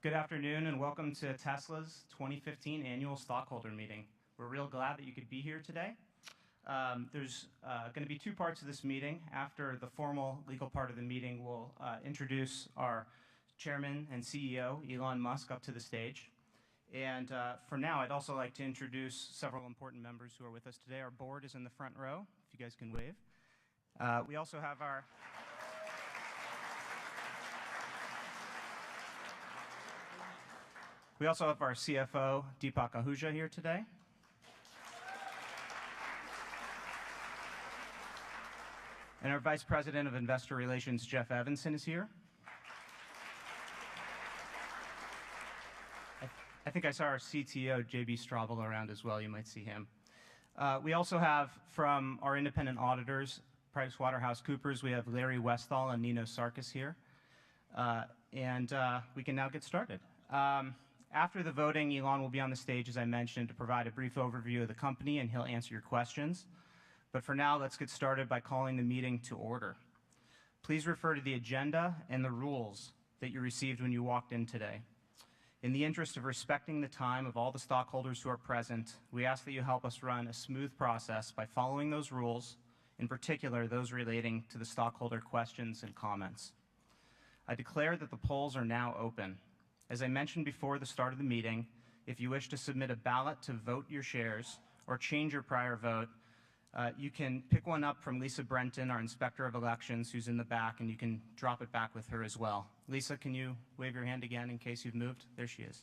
Good afternoon and welcome to Tesla's 2015 annual stockholder meeting. We're real glad that you could be here today. There's going to be two parts of this meeting. After the formal legal part of the meeting, we'll introduce our chairman and CEO, Elon Musk, up to the stage. And for now, I'd also like to introduce several important members who are with us today. Our board is in the front row, if you guys can wave. We also have our CFO, Deepak Ahuja, here today. And our Vice President of Investor Relations, Jeff Evanson, is here. I think I saw our CTO, JB Straubel, around as well. You might see him. We also have from our independent auditors, PricewaterhouseCoopers, we have Larry Westall and Nino Sarkis here. And we can now get started. After the voting, Elon will be on the stage, as I mentioned, to provide a brief overview of the company, and he'll answer your questions. But for now, let's get started by calling the meeting to order. Please refer to the agenda and the rules that you received when you walked in today. In the interest of respecting the time of all the stockholders who are present, we ask that you help us run a smooth process by following those rules, in particular those relating to the stockholder questions and comments. I declare that the polls are now open. As I mentioned before the start of the meeting, if you wish to submit a ballot to vote your shares or change your prior vote, you can pick one up from Lisa Brenton, our Inspector of Elections, who's in the back, and you can drop it back with her as well. Lisa, can you wave your hand again in case you've moved? There she is.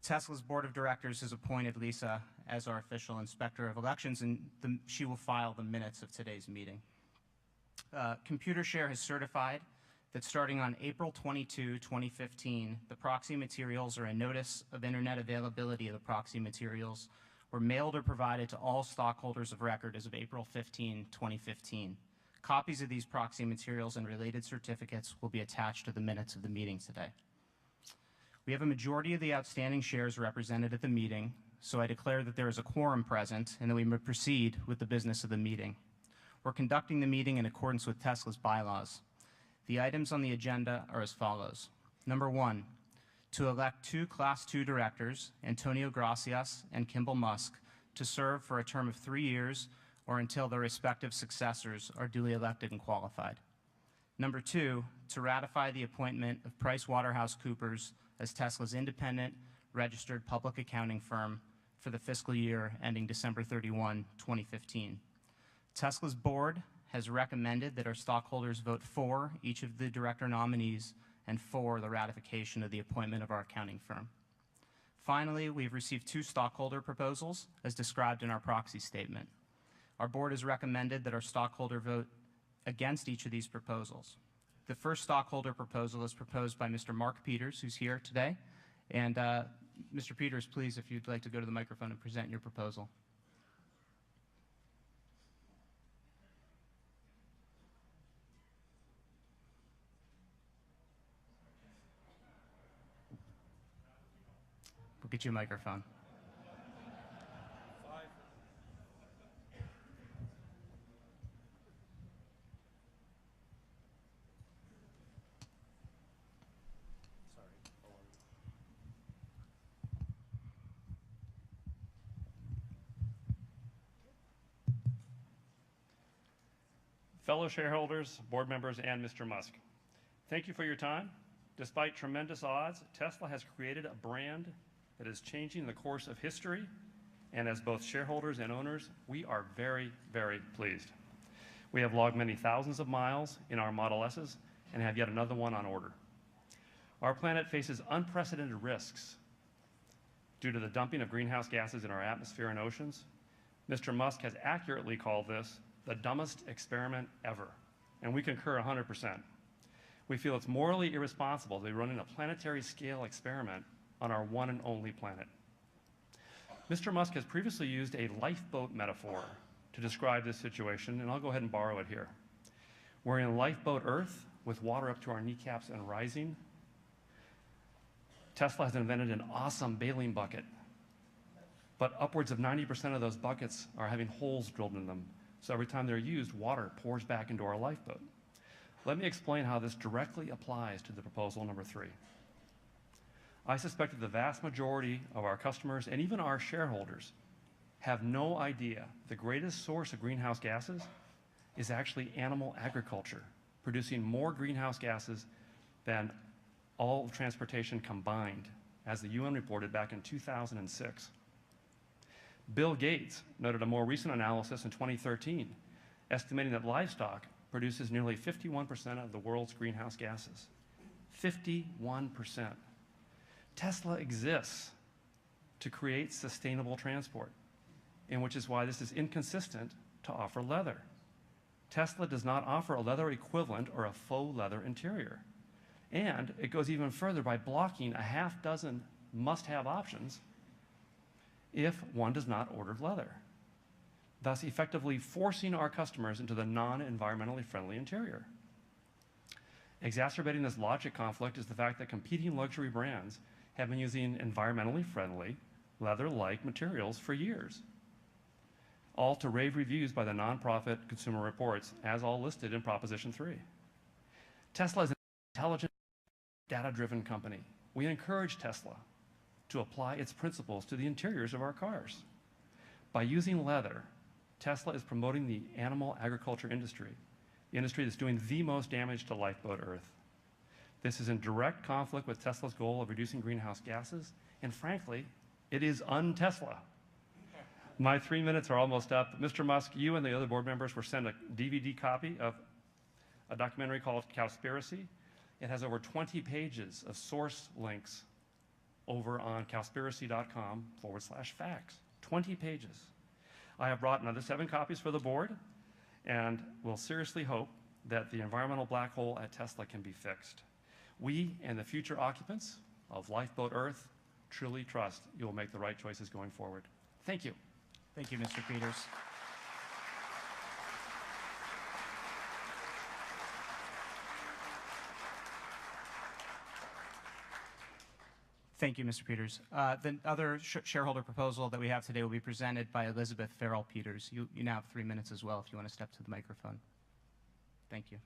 Tesla's Board of Directors has appointed Lisa as our official Inspector of Elections, and she will file the minutes of today's meeting. Computershare has certified that starting on April 22, 2015, the proxy materials or a notice of internet availability of the proxy materials were mailed or provided to all stockholders of record as of April 15, 2015. Copies of these proxy materials and related certificates will be attached to the minutes of the meeting today. We have a majority of the outstanding shares represented at the meeting, so I declare that there is a quorum present and that we may proceed with the business of the meeting. We're conducting the meeting in accordance with Tesla's bylaws. The items on the agenda are as follows. Number 1, to elect 2 Class II directors, Antonio Gracias and Kimball Musk, to serve for a term of 3 years or until their respective successors are duly elected and qualified. Number 2, to ratify the appointment of PricewaterhouseCoopers as Tesla's independent registered public accounting firm for the fiscal year ending December 31, 2015. Tesla's board has recommended that our stockholders vote for each of the director nominees and for the ratification of the appointment of our accounting firm. Finally, we've received 2 stockholder proposals as described in our proxy statement. Our board has recommended that our stockholder vote against each of these proposals. The first stockholder proposal is proposed by Mr. Mark Peters, who's here today. And Mr. Peters, please, if you'd like to go to the microphone and present your proposal. We'll get you a microphone. Fellow shareholders, board members, and Mr. Musk, thank you for your time. Despite tremendous odds, Tesla has created a brand that is changing the course of history, and as both shareholders and owners, we are very, very pleased. We have logged many thousands of miles in our Model S's and have yet another one on order. Our planet faces unprecedented risks due to the dumping of greenhouse gases in our atmosphere and oceans. Mr. Musk has accurately called this the dumbest experiment ever, and we concur 100%. We feel it's morally irresponsible to be running a planetary scale experiment on our one and only planet. Mr. Musk has previously used a lifeboat metaphor to describe this situation, and I'll go ahead and borrow it here. We're in lifeboat Earth with water up to our kneecaps and rising. Tesla has invented an awesome bailing bucket, but upwards of 90% of those buckets are having holes drilled in them. So every time they're used, water pours back into our lifeboat. Let me explain how this directly applies to the proposal number 3. I suspect that the vast majority of our customers and even our shareholders have no idea the greatest source of greenhouse gases is actually animal agriculture, producing more greenhouse gases than all of transportation combined, as the UN reported back in 2006. Bill Gates noted a more recent analysis in 2013, estimating that livestock produces nearly 51% of the world's greenhouse gases. 51%. Tesla exists to create sustainable transport, and which is why this is inconsistent to offer leather. Tesla does not offer a leather equivalent or a faux leather interior. And it goes even further by blocking a half dozen must-have options if one does not order leather, thus effectively forcing our customers into the non-environmentally friendly interior. Exacerbating this logic conflict is the fact that competing luxury brands have been using environmentally friendly, leather-like materials for years, all to rave reviews by the nonprofit Consumer Reports, as all listed in Proposition 3. Tesla is an intelligent, data-driven company. We encourage Tesla to apply its principles to the interiors of our cars. By using leather, Tesla is promoting the animal agriculture industry, the industry that's doing the most damage to lifeboat Earth. This is in direct conflict with Tesla's goal of reducing greenhouse gases, and frankly, it is un-Tesla. My 3 minutes are almost up. Mr. Musk, you and the other board members were sent a DVD copy of a documentary called Cowspiracy. It has over 20 pages of source links over on cowspiracy.com/facts. 20 pages. I have brought another 7 copies for the board, and will seriously hope that the environmental black hole at Tesla can be fixed. We and the future occupants of Lifeboat Earth truly trust you will make the right choices going forward. Thank you. Thank you, Mr. Peters. Thank you, Mr. Peters. The other shareholder proposal that we have today will be presented by Elizabeth Farrell Peters. You now have 3 minutes as well if you want to step to the microphone. Thank you.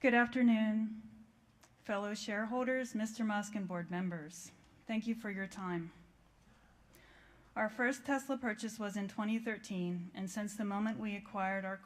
Good afternoon, fellow shareholders, Mr. Musk, and board members. Thank you for your time. Our first Tesla purchase was in 2013, and since the moment we acquired our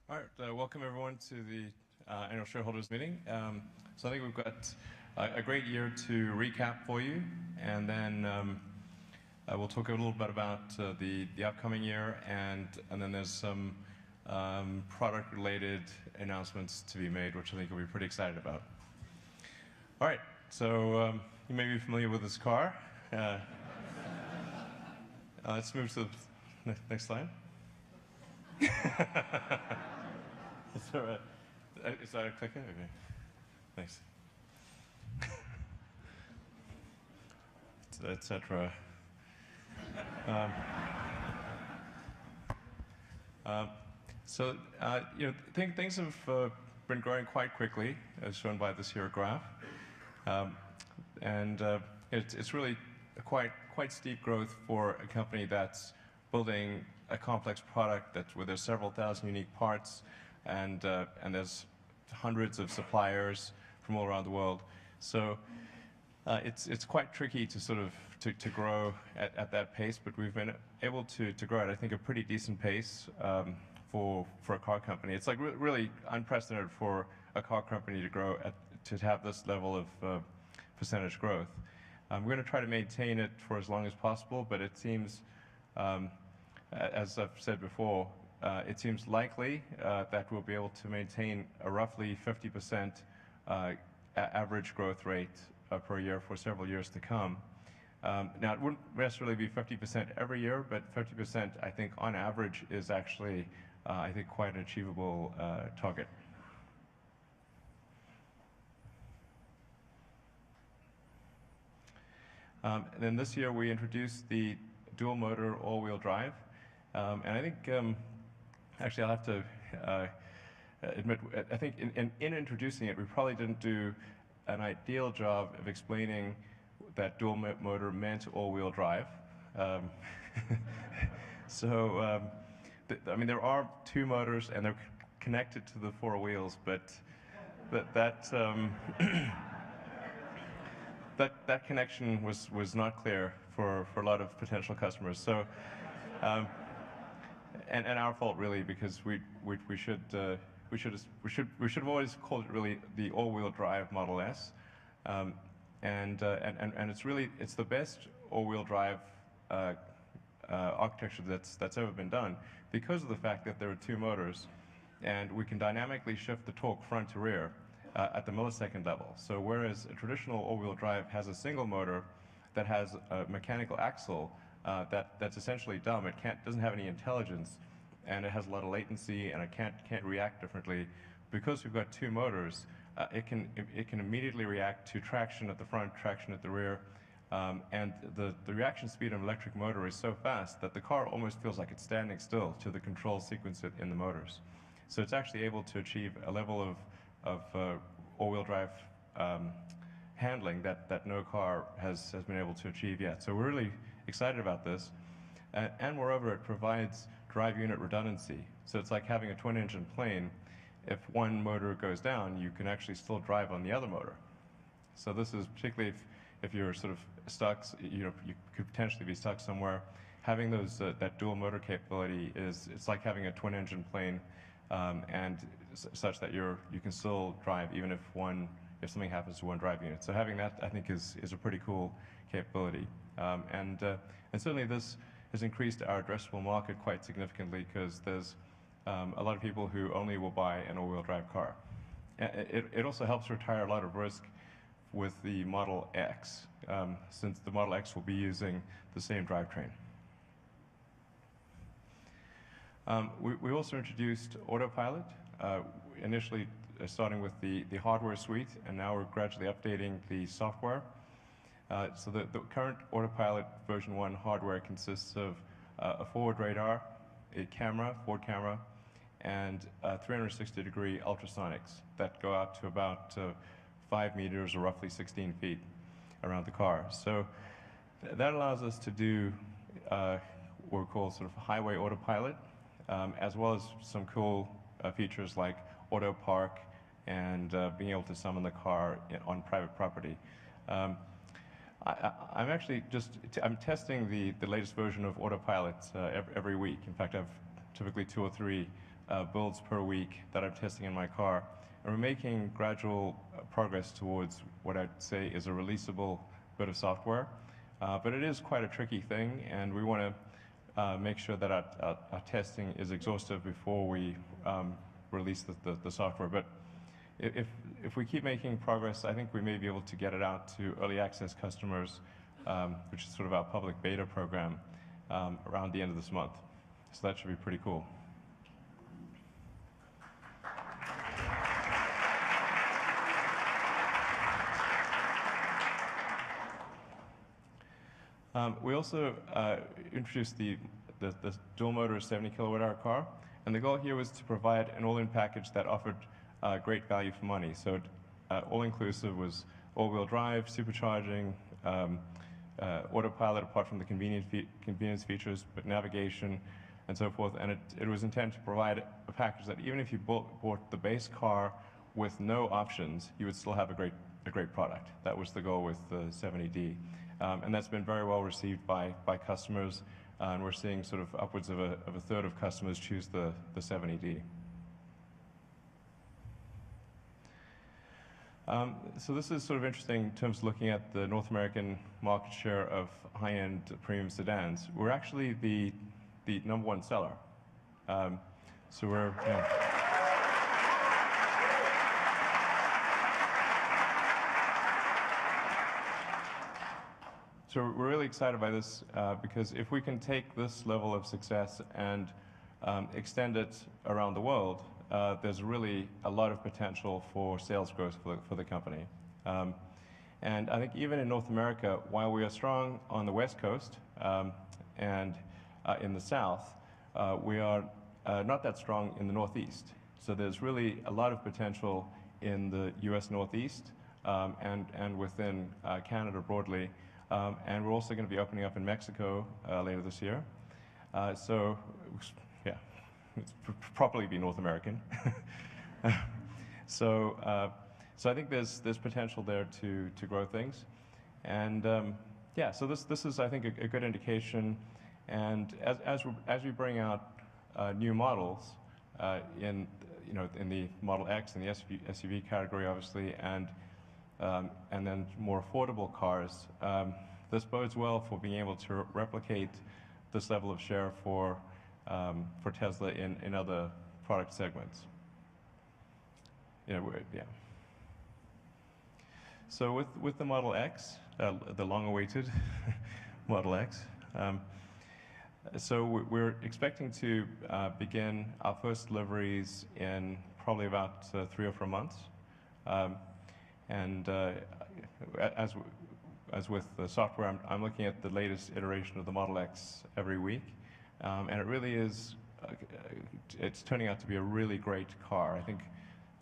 All right, welcome everyone to the annual shareholders meeting. So I think we've got a great year to recap for you, and then we'll talk a little bit about the upcoming year, and then there's some product-related announcements to be made, which I think you'll be pretty excited about. All right, so you may be familiar with this car. Let's move to the next slide. Is that a clicker? Okay. Thanks. Etc. Things have been growing quite quickly, as shown by this here graph, it's really a quite steep growth for a company that's building a complex product where there's several thousand unique parts, and there's hundreds of suppliers from all around the world. So it's quite tricky to sort of to grow at that pace, but we've been able to grow at, I think, a pretty decent pace for a car company. It's like really unprecedented for a car company to grow to have this level of percentage growth. We're going to try to maintain it for as long as possible, but it seems, as I've said before, it seems likely that we'll be able to maintain a roughly 50% average growth rate per year for several years to come. Now, it wouldn't necessarily be 50% every year, but 50%, I think, on average is actually, I think, quite an achievable target. And then this year we introduced the dual motor all-wheel drive, and I think actually I'll have to admit, I think in introducing it we probably didn't do an ideal job of explaining that dual motor meant all-wheel drive. I mean, there are two motors and they're connected to the four wheels, but that connection was not clear for a lot of potential customers. So, and our fault really, because we should have always called it really the all-wheel drive Model S, and it's the best all-wheel drive architecture that's ever been done, because of the fact that there are two motors, and we can dynamically shift the torque front to rear at the millisecond level. So whereas a traditional all-wheel drive has a single motor that has a mechanical axle that's essentially dumb, it doesn't have any intelligence, and it has a lot of latency, and it can't react differently. Because we've got two motors, it can immediately react to traction at the front, traction at the rear, and the reaction speed of an electric motor is so fast that the car almost feels like it's standing still to the control sequence in the motors. So it's actually able to achieve a level of all-wheel drive handling that no car has been able to achieve yet. So we're really excited about this, and moreover, it provides drive unit redundancy. So it's like having a twin-engine plane. If one motor goes down, you can actually still drive on the other motor. So this is particularly if you're sort of stuck, you could potentially be stuck somewhere. Having that dual motor capability it's like having a twin-engine plane, and such that you can still drive even if something happens to one drive unit. So having that, I think, is a pretty cool capability, and certainly this has increased our addressable market quite significantly, because there's a lot of people who only will buy an all-wheel drive car. It also helps retire a lot of risk with the Model X, since the Model X will be using the same drivetrain. We also introduced Autopilot, initially starting with the hardware suite, and now we're gradually updating the software. So the current Autopilot version 1 hardware consists of a forward radar, a forward camera, and 360-degree ultrasonics that go out to about 5 meters, or roughly 16 feet around the car. So that allows us to do what we call sort of highway autopilot, as well as some cool features like auto park and being able to summon the car on private property. I'm actually I'm testing the latest version of Autopilot every week. In fact, I've typically 2 or 3 builds per week that I'm testing in my car. And we're making gradual progress towards what I'd say is a releasable bit of software. But it is quite a tricky thing, and we want to make sure that our testing is exhaustive before we release the software. But if we keep making progress, I think we may be able to get it out to early access customers, which is sort of our public beta program, around the end of this month. So that should be pretty cool. We also introduced the dual motor 70 kilowatt hour car, and the goal here was to provide an all-in package that offered great value for money. So all-inclusive was all-wheel drive, supercharging, autopilot apart from the convenience features, but navigation and so forth. And it was intended to provide a package that even if you bought the base car with no options, you would still have a great product. That was the goal with the 70D. And that's been very well received by customers, and we're seeing sort of upwards of a third of customers choose the 70D. So this is sort of interesting in terms of looking at the North American market share of high-end premium sedans. We're actually the #1 seller. So we're, you know, so we're really excited by this because if we can take this level of success and extend it around the world, there's really a lot of potential for sales growth for the company. And I think even in North America, while we are strong on the West Coast and in the South, we are not that strong in the Northeast. So there's really a lot of potential in the US Northeast and within Canada broadly. And we're also going to be opening up in Mexico later this year. So, yeah, it's probably be North American. So I think there's potential there to grow things. And yeah, so this is, I think, a good indication. And as we bring out new models in the Model X and the SUV category, obviously, and then more affordable cars, this bodes well for being able to replicate this level of share for Tesla in other product segments. Yeah. So with the Model X, the long-awaited Model X, so we're expecting to begin our first deliveries in probably about 3 or 4 months. And as with the software, I'm looking at the latest iteration of the Model X every week. And it really is, it's turning out to be a really great car. I think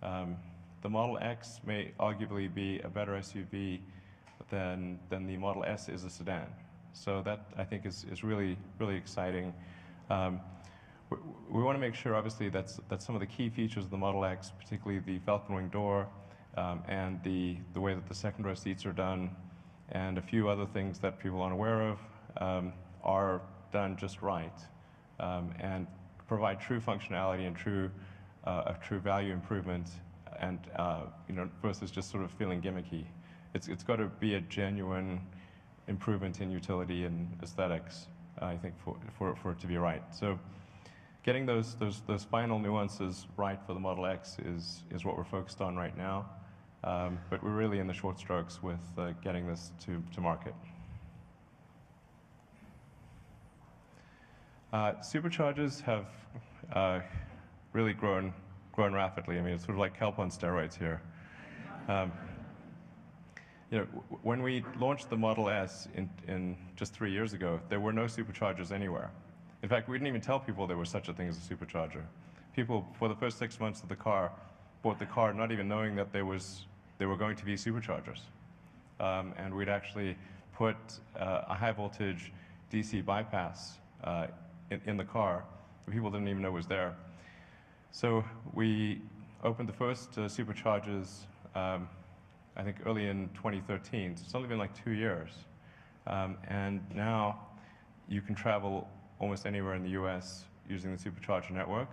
the Model X may arguably be a better SUV than the Model S is a sedan. So that, I think, is really, really exciting. We want to make sure, obviously, that some of the key features of the Model X, particularly the Falcon Wing door and the way that the second row seats are done, and a few other things that people aren't aware of, are done just right and provide true functionality and a true value improvement, and versus just sort of feeling gimmicky. It's got to be a genuine improvement in utility and aesthetics, I think, for it to be right. So getting those final nuances right for the Model X is what we're focused on right now. But we're really in the short strokes with getting this to market. Superchargers have really grown rapidly. I mean, it's sort of like kelp on steroids here. When we launched the Model S in just 3 years ago, there were no superchargers anywhere. In fact, we didn't even tell people there was such a thing as a supercharger. People, for the first 6 months of the car, bought the car not even knowing that there were going to be superchargers. And we'd actually put a high voltage DC bypass in the car, but people didn't even know it was there. So we opened the first superchargers, I think early in 2013, so it's only been like 2 years. And now you can travel almost anywhere in the US using the supercharger network.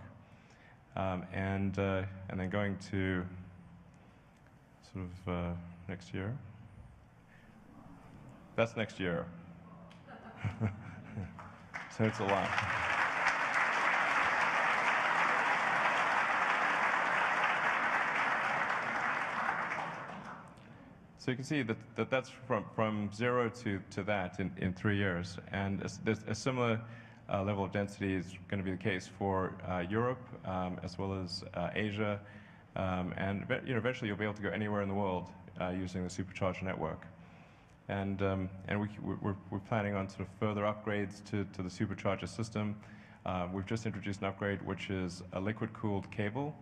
and then going to sort of next year. That's next year. So it's a lot. So you can see that's from 0 to that in 3 years. And there's a similar level of density is going to be the case for Europe, as well as Asia. And eventually you'll be able to go anywhere in the world using the supercharger network. And we're planning on sort of further upgrades to the supercharger system. We've just introduced an upgrade which is a liquid-cooled cable,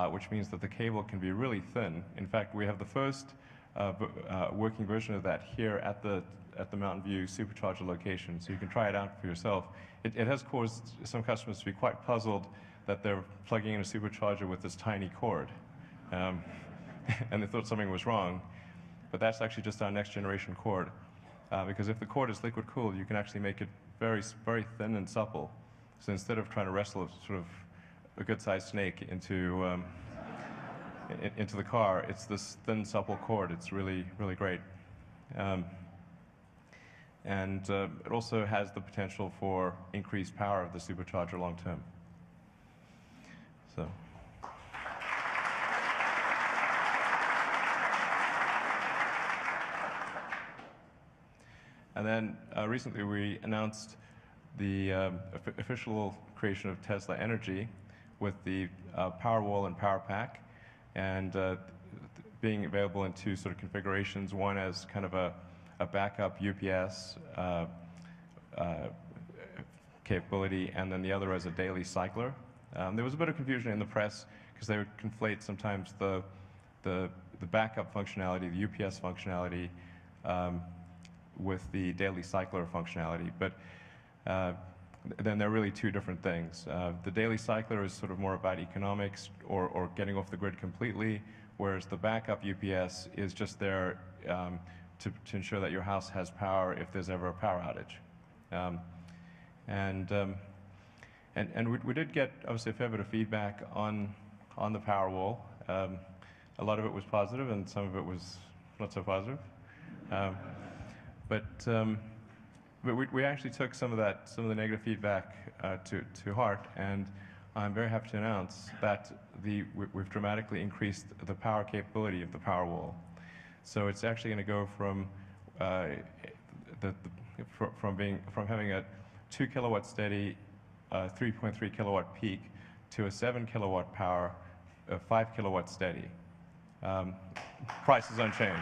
which means that the cable can be really thin. In fact, we have the first working version of that here at the Mountain View supercharger location, so you can try it out for yourself. It has caused some customers to be quite puzzled that they're plugging in a supercharger with this tiny cord, and they thought something was wrong. But that's actually just our next generation cord, because if the cord is liquid cooled, you can actually make it very, very thin and supple. So instead of trying to wrestle sort of a good-sized snake into the car, it's this thin, supple cord. It's really, really great. And it also has the potential for increased power of the supercharger long term. So. And then recently we announced the official creation of Tesla Energy with the Powerwall and Powerpack, and being available in 2 sort of configurations, one as kind of a backup UPS capability, and then the other as a daily cycler. There was a bit of confusion in the press because they would conflate sometimes the backup functionality, the UPS functionality, with the daily cycler functionality, but then they're really 2 different things. The daily cycler is sort of more about economics or getting off the grid completely, whereas the backup UPS is just there to ensure that your house has power if there's ever a power outage. And we did get, obviously, a fair bit of feedback on the Powerwall. A lot of it was positive, and some of it was not so positive. But we actually took some of the negative feedback to heart, and I'm very happy to announce that we've dramatically increased the power capability of the Powerwall. So it's actually going to go from from having a 2 kilowatt steady, 3.3 kilowatt peak to a 7 kilowatt power, 5 kilowatt steady. Price is unchanged.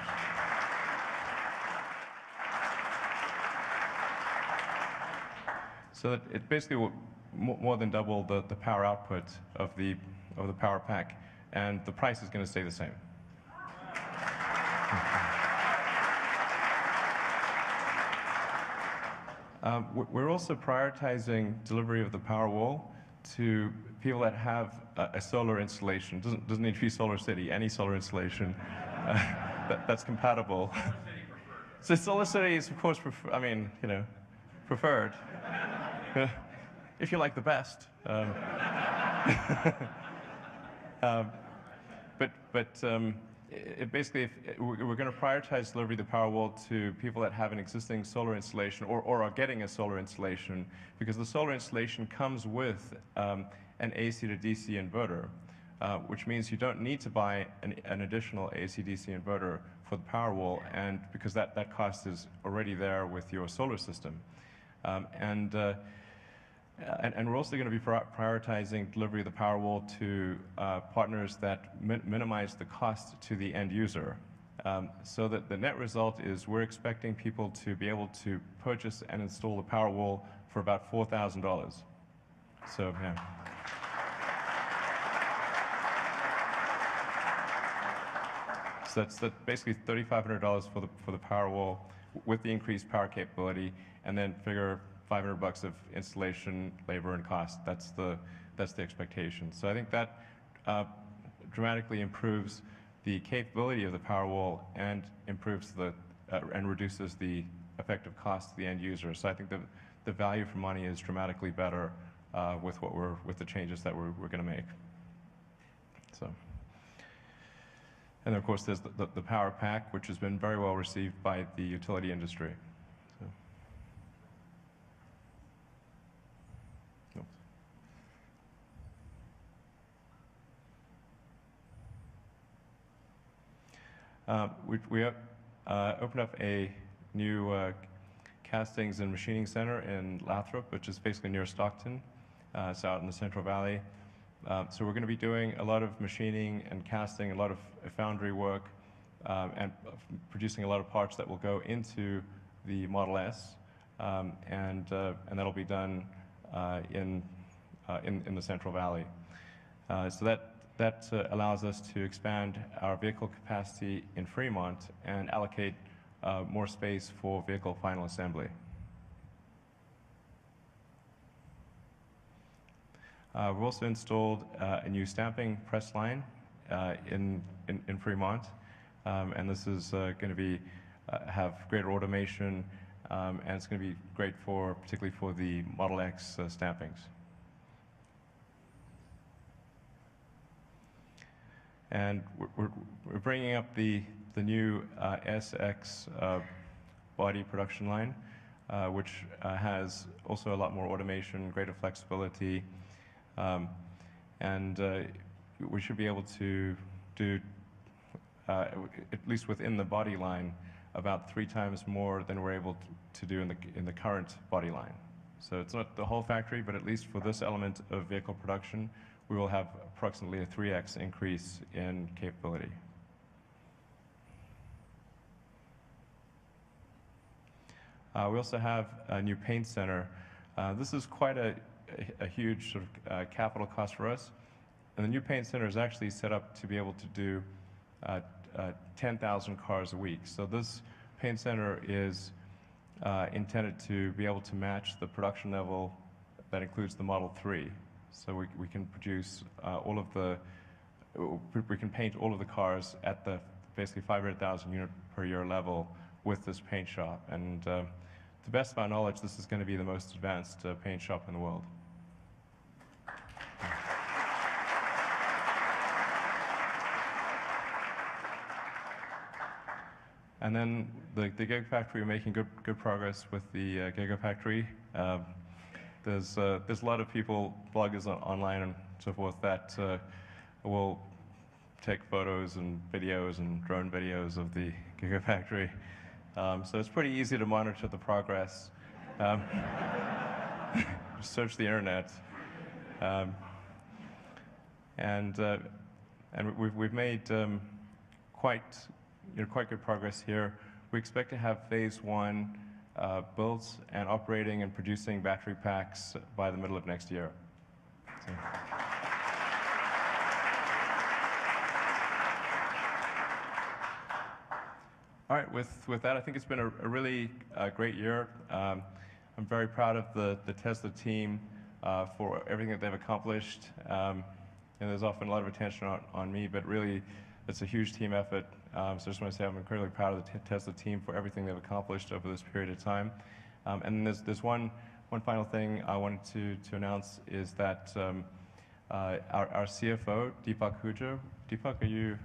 So it basically will more than double the power output of the power pack, and the price is going to stay the same. We're also prioritizing delivery of the Powerwall to people that have a solar installation. Doesn't need to be Solar City, any solar installation that's compatible. So Solar City is, of course, preferred. If you like the best. Basically, we're going to prioritize delivery of the Powerwall to people that have an existing solar installation or are getting a solar installation, because the solar installation comes with an AC to DC inverter, which means you don't need to buy an additional AC DC inverter for the Powerwall, and because that cost is already there with your solar system. And we're also going to be prioritizing delivery of the Powerwall to partners that minimize the cost to the end user. So that the net result is we're expecting people to be able to purchase and install the Powerwall for about $4,000. So, yeah. So that's basically $3,500 for the Powerwall with the increased power capability, and then figure $500 of installation, labor, and cost. That's the expectation. So I think that dramatically improves the capability of the Powerwall and improves and reduces the effective cost to the end user. So I think the value for money is dramatically better with the changes that we're going to make. So, and of course, there's the power pack, which has been very well received by the utility industry. So. We opened up a new castings and machining center in Lathrop, which is basically near Stockton. It's out in the Central Valley. So we're going to be doing a lot of machining and casting, a lot of foundry work, and producing a lot of parts that will go into the Model S, and that'll be done in the Central Valley. So that allows us to expand our vehicle capacity in Fremont and allocate more space for vehicle final assembly. We've also installed a new stamping press line in Fremont, and this is going to have greater automation, and it's going to be great particularly for the Model X stampings. And we're bringing up the new SX body production line, which has also a lot more automation, greater flexibility, and we should be able to do, at least within the body line, about 3 times more than we're able to do in the current body line. So it's not the whole factory, but at least for this element of vehicle production, we will have approximately a 3x increase in capability. We also have a new paint center. This is quite a huge sort of capital cost for us. And the new paint center is actually set up to be able to do 10,000 cars a week. So this paint center is intended to be able to match the production level that includes the Model 3. So we can produce we can paint all of the cars at the basically 500,000 unit per year level with this paint shop. And to the best of our knowledge, this is going to be the most advanced paint shop in the world. And then the Gigafactory, we're making good progress with the Gigafactory. There's a lot of people, bloggers online and so forth, that will take photos and videos and drone videos of the Gigafactory. So it's pretty easy to monitor the progress. Search the internet. And we've made quite good progress here. We expect to have phase 1 built and operating and producing battery packs by the middle of next year. So. All right, with that, I think it's been a really great year. I'm very proud of the Tesla team for everything that they've accomplished. And there's often a lot of attention on me, but really it's a huge team effort. So I just want to say I'm incredibly proud of the Tesla team for everything they've accomplished over this period of time. And there's one final thing I wanted to announce is that our CFO, Deepak Huja. Deepak, are you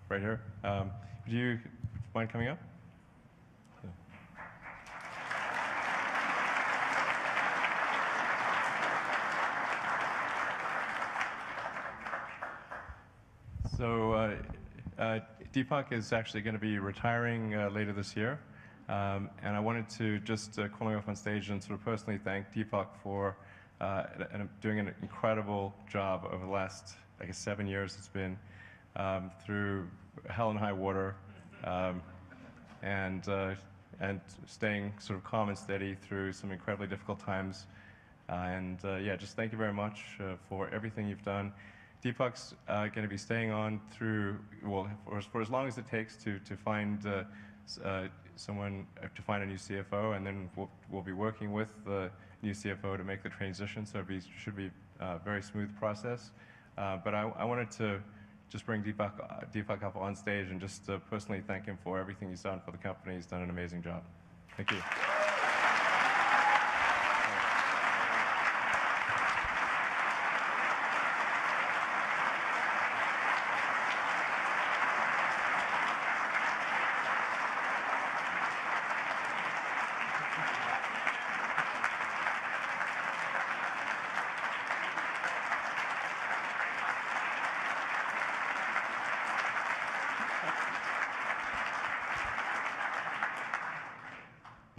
right here? Would you mind coming up? So Deepak is actually going to be retiring later this year. And I wanted to just call him up on stage and sort of personally thank Deepak for doing an incredible job over the last, I guess, 7 years it's been, through hell and high water, and staying sort of calm and steady through some incredibly difficult times. Yeah, just thank you very much for everything you've done. Deepak's going to be staying on through, well, for as long as it takes to find someone, to find a new CFO, and then we'll be working with the new CFO to make the transition, so it should be a very smooth process. But I wanted to just bring Deepak up on stage and just personally thank him for everything he's done for the company. He's done an amazing job. Thank you.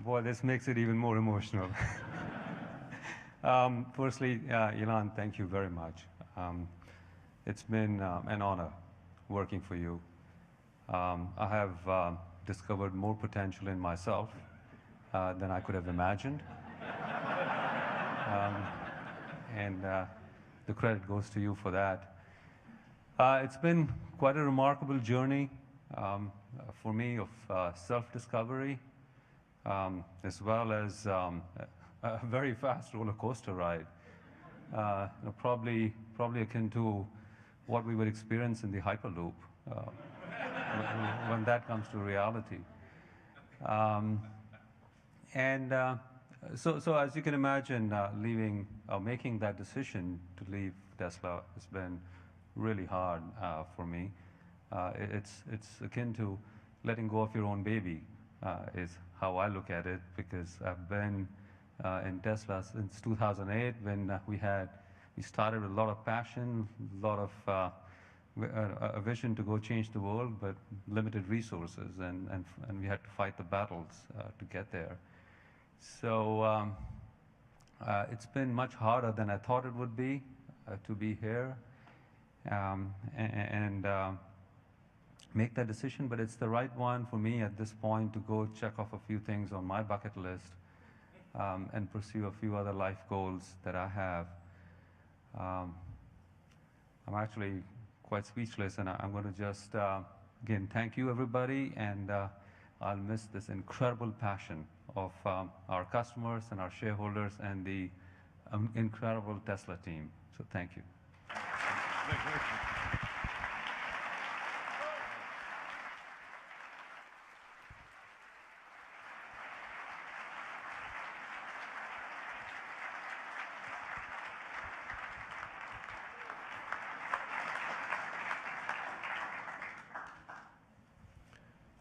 Boy, this makes it even more emotional. Firstly, Elon, thank you very much. It's been an honor working for you. I have discovered more potential in myself than I could have imagined. And the credit goes to you for that. It's been quite a remarkable journey for me of self-discovery, as well as a very fast roller coaster ride, probably akin to what we would experience in the Hyperloop when that comes to reality. So as you can imagine, making that decision to leave Tesla has been really hard for me. It's akin to letting go of your own baby, is how I look at it, because I've been in Tesla since 2008 when we started with a lot of passion, a lot of a vision to go change the world, but limited resources, and we had to fight the battles to get there. So it's been much harder than I thought it would be to be here and make that decision, but it's the right one for me at this point to go check off a few things on my bucket list and pursue a few other life goals that I have. I'm actually quite speechless, and I'm going to just, again, thank you, everybody, and I'll miss this incredible passion of our customers and our shareholders and the incredible Tesla team. So thank you.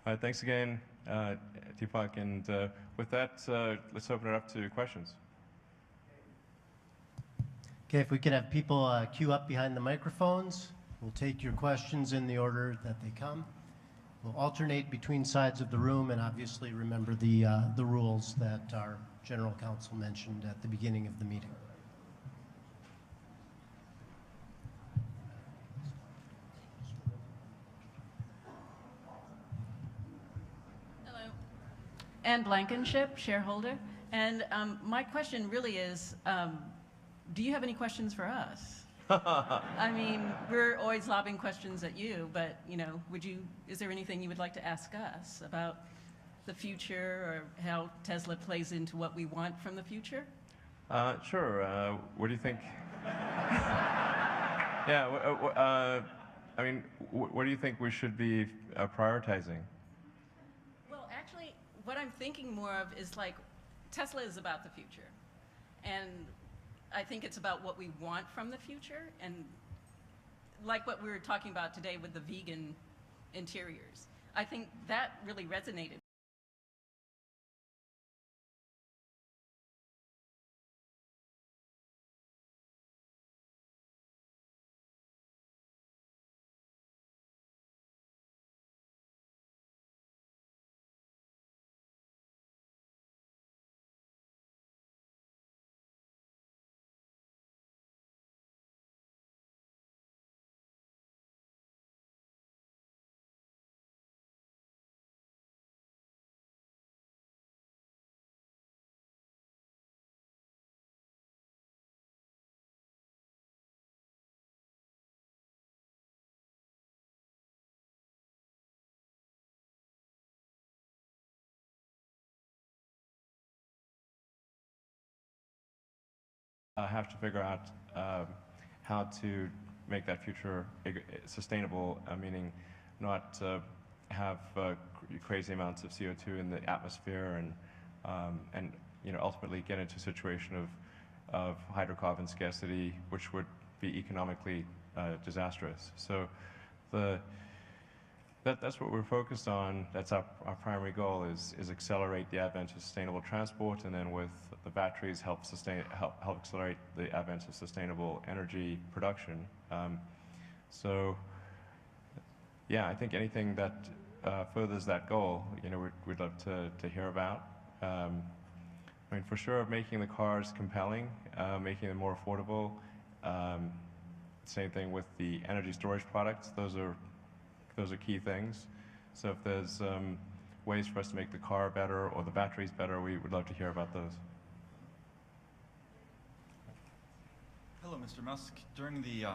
All right, thanks again, Deepak. And with that, let's open it up to questions. Okay, if we could have people queue up behind the microphones. We'll take your questions in the order that they come. We'll alternate between sides of the room, and obviously remember the rules that our general counsel mentioned at the beginning of the meeting. Ann Blankenship, shareholder. And my question really is, do you have any questions for us? I mean, we're always lobbing questions at you, but is there anything you would like to ask us about the future or how Tesla plays into what we want from the future? Sure. What do you think? Yeah. I mean, what do you think we should be prioritizing? What I'm thinking more of is Tesla is about the future. And I think it's about what we want from the future. And like what we were talking about today with the vegan interiors, I think that really resonated. Have to figure out how to make that future sustainable, meaning not have crazy amounts of CO2 in the atmosphere and ultimately get into a situation of hydrocarbon scarcity, which would be economically disastrous. So that's what we're focused on. That's our primary goal is accelerate the advent of sustainable transport, and then with the batteries help accelerate the advent of sustainable energy production. So yeah, I think anything that furthers that goal, we'd love to hear about. I mean, for sure, making the cars compelling, making them more affordable. Same thing with the energy storage products. Those are key things. So if there's ways for us to make the car better or the batteries better, we would love to hear about those. Hello, Mr. Musk. During the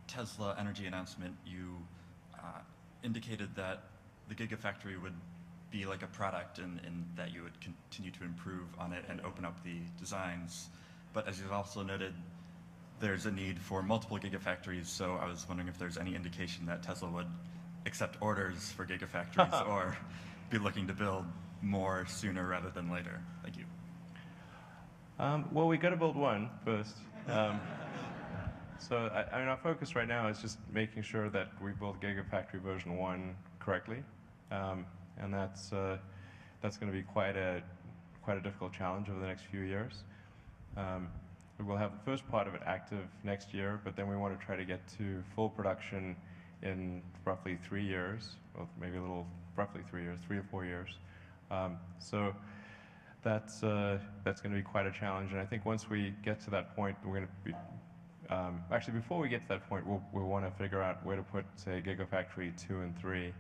Tesla energy announcement, you indicated that the Gigafactory would be like a product and that you would continue to improve on it and open up the designs. But as you've also noted, there's a need for multiple Gigafactories, so I was wondering if there's any indication that Tesla would accept orders for Gigafactories or be looking to build more sooner rather than later. Thank you. Well, we got to build one first. So I mean, our focus right now is just making sure that we build Gigafactory version 1 correctly. And that's going to be quite a difficult challenge over the next few years. We'll have the first part of it active next year, but then we want to try to get to full production in roughly 3 years, or maybe a little, roughly 3 years, 3 or 4 years. So that's going to be quite a challenge. And I think once we get to that point, we're going to be actually, before we get to that point, we'll want to figure out where to put, say, Gigafactory 2 and 3.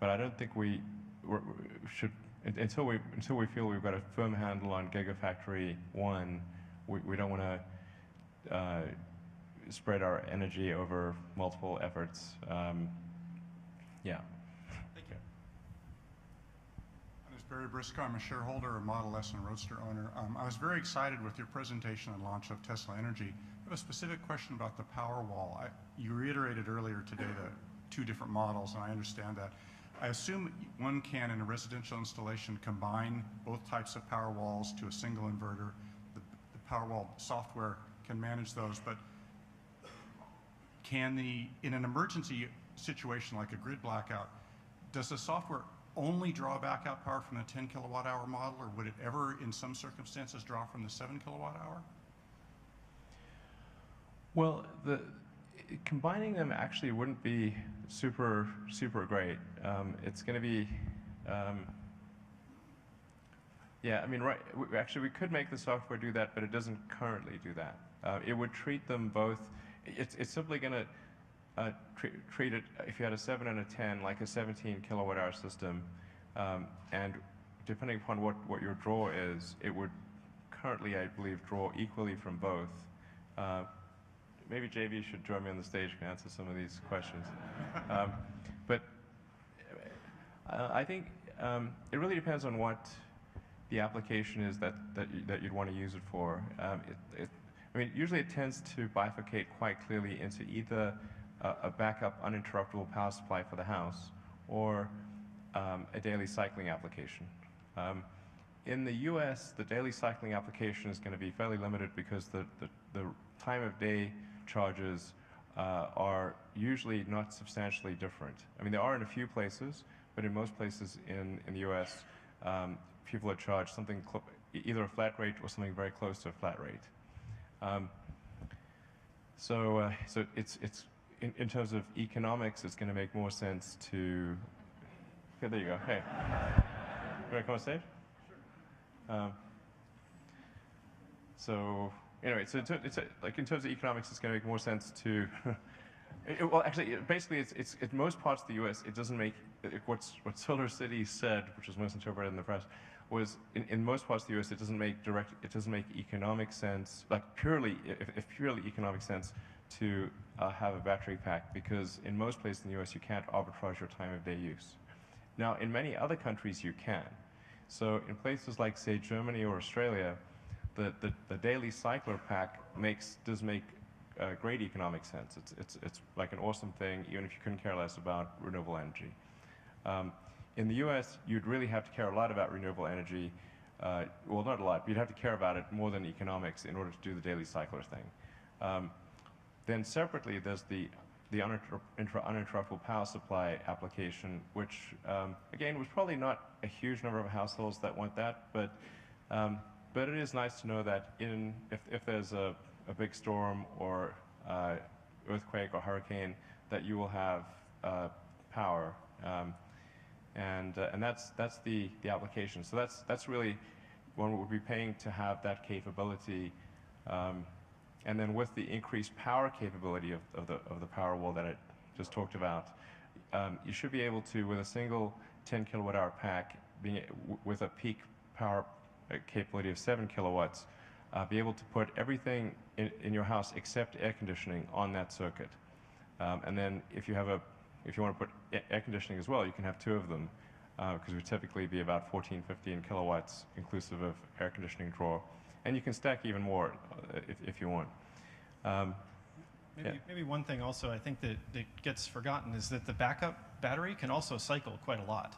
But I don't think we should, until we feel we've got a firm handle on Gigafactory 1, we don't want to spread our energy over multiple efforts. Yeah. Thank you. My name is Barry Briscoe. I'm a shareholder, a Model S and Roadster owner. I was very excited with your presentation and launch of Tesla Energy. I have a specific question about the Powerwall. You reiterated earlier today the 2 different models, and I understand that. I assume one can, in a residential installation, combine both types of Powerwalls to a single inverter. The Powerwall software can manage those, but in an emergency situation like a grid blackout, does the software only draw backup power from the 10 kilowatt hour model, or would it ever, in some circumstances, draw from the 7 kilowatt hour? Well, combining them actually wouldn't be super great. It's going to be, yeah, I mean, right, actually we could make the software do that, but it doesn't currently do that. It would treat them both, it's simply going to treat it, if you had a 7 and a 10, like a 17 kilowatt hour system, and depending upon what your draw is, it would currently, I believe, draw equally from both. Maybe JV should join me on the stage and answer some of these questions. But I think it really depends on what the application is that you'd want to use it for. I mean, usually it tends to bifurcate quite clearly into either a backup uninterruptible power supply for the house or a daily cycling application. In the US, the daily cycling application is going to be fairly limited because the time of day charges are usually not substantially different. I mean, there are in a few places, but in most places in the US, people are charged something either a flat rate or something very close to a flat rate. So it's in terms of economics, it's going to make more sense to. Okay, there you go. Hey, you want to come on stage? Sure. So anyway, so like in terms of economics, it's going to make more sense to. Well, actually, basically, it's in most parts of the U.S. It doesn't make what Solar City said, which was misinterpreted in the press, was in most parts of the U.S. it doesn't make economic sense, like purely economic sense, to have a battery pack, because in most places in the U.S. you can't arbitrage your time of day use. Now, in many other countries you can. So in places like, say, Germany or Australia, the daily cycler pack does make great economic sense. It's like an awesome thing, even if you couldn't care less about renewable energy. In the US, you'd really have to care a lot about renewable energy. Well, not a lot, but you'd have to care about it more than economics in order to do the daily cycler thing. Then separately, there's the uninterruptible power supply application, which, again, was probably not a huge number of households that want that, but it is nice to know that if there's a big storm or earthquake or hurricane, that you will have power. and that's the application. So that's really one would be paying to have that capability, and then with the increased power capability of the Powerwall that I just talked about, you should be able to, with a single 10 kilowatt hour pack, with a peak power capability of 7 kilowatts, be able to put everything in your house except air conditioning on that circuit. And then if you want to put air conditioning as well, you can have two of them, because it would typically be about 14, 15 kilowatts inclusive of air conditioning draw. And you can stack even more if you want. Maybe one thing also I think that gets forgotten is that the backup battery can also cycle quite a lot.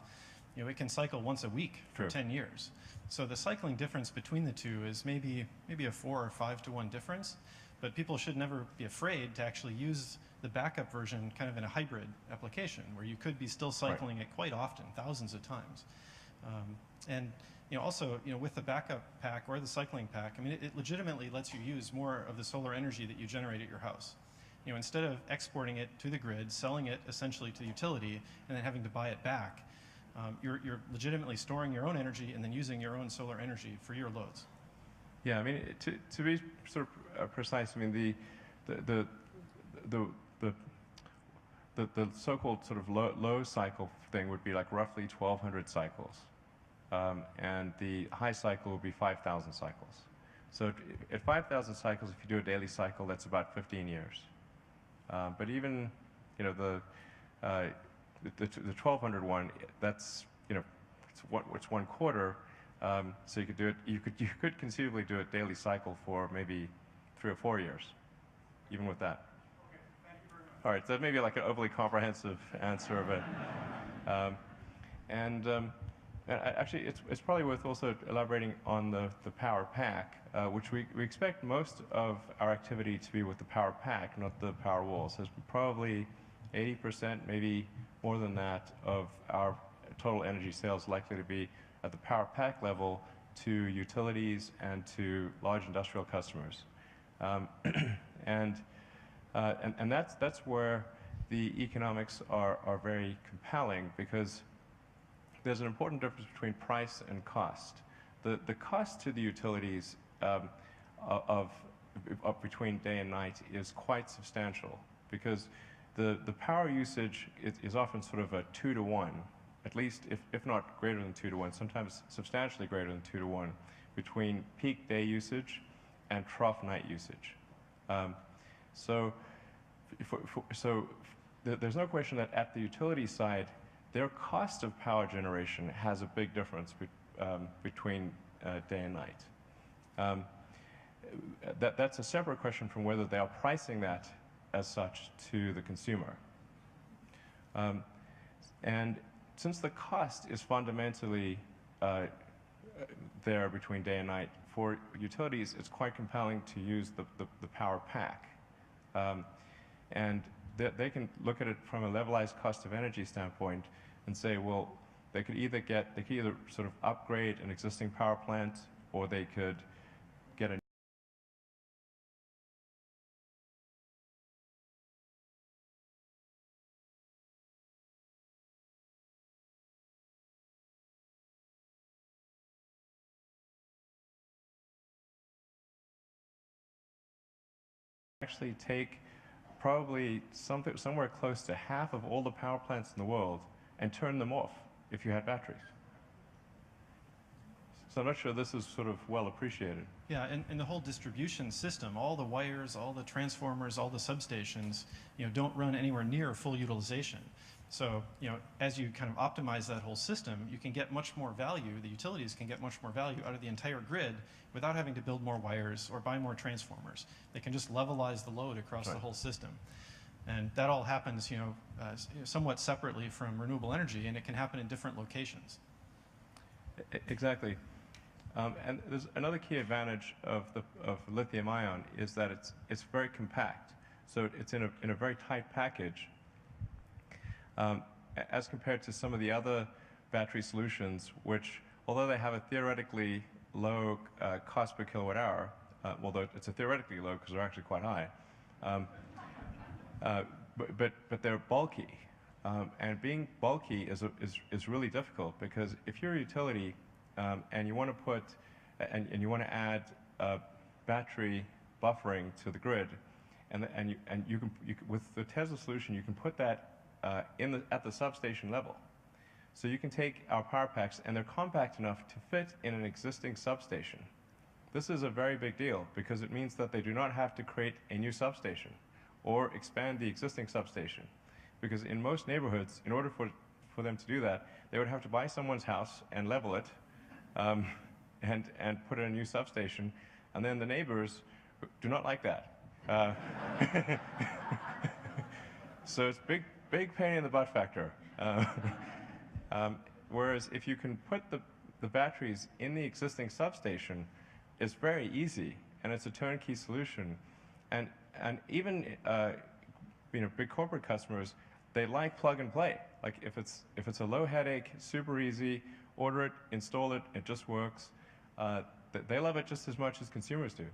You know, it can cycle once a week for 10 years. So the cycling difference between the two is maybe a 4 or 5 to 1 difference, but people should never be afraid to actually use the backup version kind of in a hybrid application where you could be still cycling it quite often, thousands of times. And also, with the backup pack or the cycling pack, I mean, it legitimately lets you use more of the solar energy that you generate at your house. Instead of exporting it to the grid, selling it essentially to the utility, and then having to buy it back, you're legitimately storing your own energy and then using your own solar energy for your loads. Yeah, I mean, to be sort of precise, I mean, the so-called sort of low cycle thing would be like roughly 1,200 cycles, and the high cycle would be 5,000 cycles. So at 5,000 cycles, if you do a daily cycle, that's about 15 years. But even, the 1,200 one, that's, it's 1 quarter. So you could do it. You could conceivably do a daily cycle for maybe 3 or 4 years, even with that. Okay, thank you very much. All right, so that may be like an overly comprehensive answer, but actually, it's probably worth also elaborating on the power pack, which we expect most of our activity to be with the power pack, not the power wall. So it's probably 80%, maybe more than that, of our total energy sales likely to be at the power pack level to utilities and to large industrial customers. And that's where the economics are very compelling, because there's an important difference between price and cost. The cost to the utilities of between day and night is quite substantial, because the power usage is often sort of a 2 to 1, at least if not greater than 2 to 1, sometimes substantially greater than 2 to 1, between peak day usage and trough night usage. So there's no question that at the utility side, their cost of power generation has a big difference between day and night. That's a separate question from whether they are pricing that as such to the consumer. And since the cost is fundamentally there between day and night, for utilities it's quite compelling to use the power pack. And they can look at it from a levelized cost of energy standpoint and say, well, they could either sort of upgrade an existing power plant, or they could get a actually take probably somewhere close to half of all the power plants in the world and turn them off if you had batteries. So I'm not sure this is sort of well appreciated. Yeah, and the whole distribution system, all the wires, all the transformers, all the substations, don't run anywhere near full utilization. So, as you kind of optimize that whole system, you can get much more value, the utilities can get much more value out of the entire grid without having to build more wires or buy more transformers. They can just levelize the load across the whole system. And that all happens, somewhat separately from renewable energy, and it can happen in different locations. Exactly. And there's another key advantage of lithium ion is that it's very compact. So it's in a very tight package, as compared to some of the other battery solutions, which, although they have a theoretically low cost per kilowatt hour, although it's a theoretically low because they're actually quite high, but they're bulky. And being bulky is really difficult, because if you're a utility and you want to put and you want to add battery buffering to the grid, and you can with the Tesla solution you can put that at the substation level. So you can take our power packs, and they're compact enough to fit in an existing substation. This is a very big deal, because it means that they do not have to create a new substation or expand the existing substation. Because in most neighborhoods, in order for them to do that, they would have to buy someone's house and level it and put in a new substation. And then the neighbors do not like that. So it's big pain in the butt factor. Whereas if you can put the batteries in the existing substation, it's very easy, and it's a turnkey solution. And even big corporate customers, they like plug and play. Like if it's a low headache, super easy, order it, install it, it just works. They love it just as much as consumers do.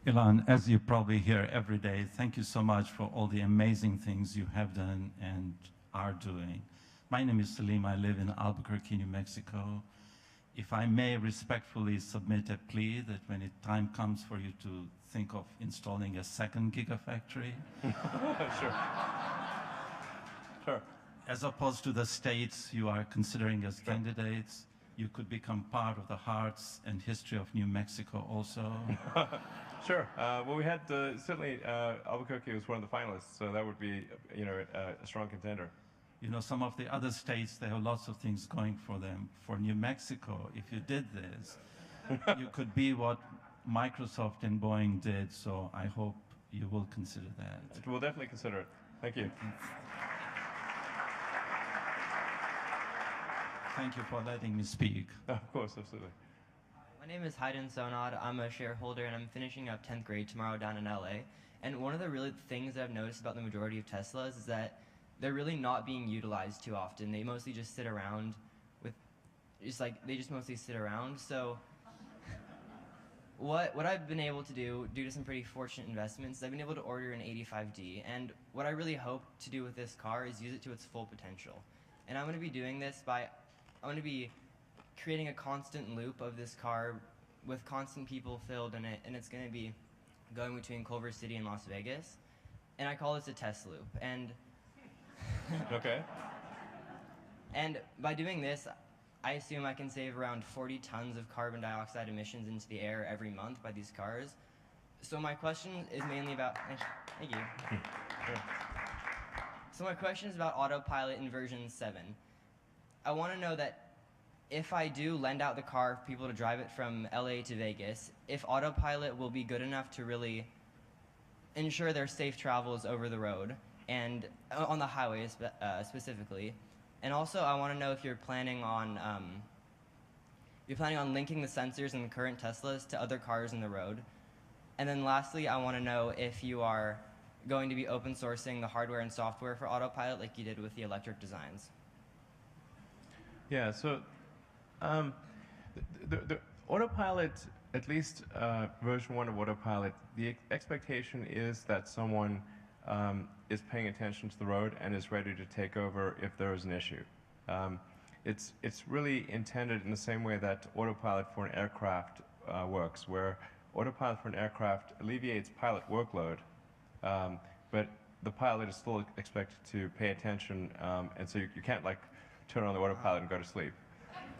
Elon, as you probably hear every day, thank you so much for all the amazing things you have done and are doing. My name is Salim. I live in Albuquerque, New Mexico. If I may respectfully submit a plea that when time comes for you to think of installing a second gigafactory, Sure. Sure. as opposed to the states you are considering as candidates, you could become part of the hearts and history of New Mexico also. Sure. Well, we had certainly Albuquerque was one of the finalists, so that would be a strong contender. You know, some of the other states, they have lots of things going for them. For New Mexico, if you did this, you could be what Microsoft and Boeing did, so I hope you will consider that. We'll definitely consider it. Thank you. Thank you for letting me speak. Of course, absolutely. My name is Hayden Sonad. I'm a shareholder, and I'm finishing up 10th grade tomorrow down in LA. And one of the really things that I've noticed about the majority of Teslas is that they're really not being utilized too often. They mostly just sit around they just mostly sit around. So what I've been able to do, due to some pretty fortunate investments, I've been able to order an 85D. And what I really hope to do with this car is use it to its full potential. And I'm going to be doing this I'm going to be creating a constant loop of this car with constant people filled in it, and it's going to be going between Culver City and Las Vegas. And I call this a test loop. And okay. And by doing this, I assume I can save around 40 tons of carbon dioxide emissions into the air every month by these cars. So my question is mainly about, thank you. Sure. So my question is about autopilot in version 7. I want to know that if I do lend out the car for people to drive it from LA to Vegas, if autopilot will be good enough to really ensure their safe travels over the road and on the highways specifically. And also, I want to know if you're planning on linking the sensors in the current Teslas to other cars in the road. And then lastly, I want to know if you are going to be open sourcing the hardware and software for autopilot like you did with the electric designs. Yeah, so the autopilot, at least version 1 of autopilot, the expectation is that someone is paying attention to the road and is ready to take over if there is an issue. It's really intended in the same way that autopilot for an aircraft works, where autopilot for an aircraft alleviates pilot workload, but the pilot is still expected to pay attention, and so you can't like turn on the autopilot and go to sleep.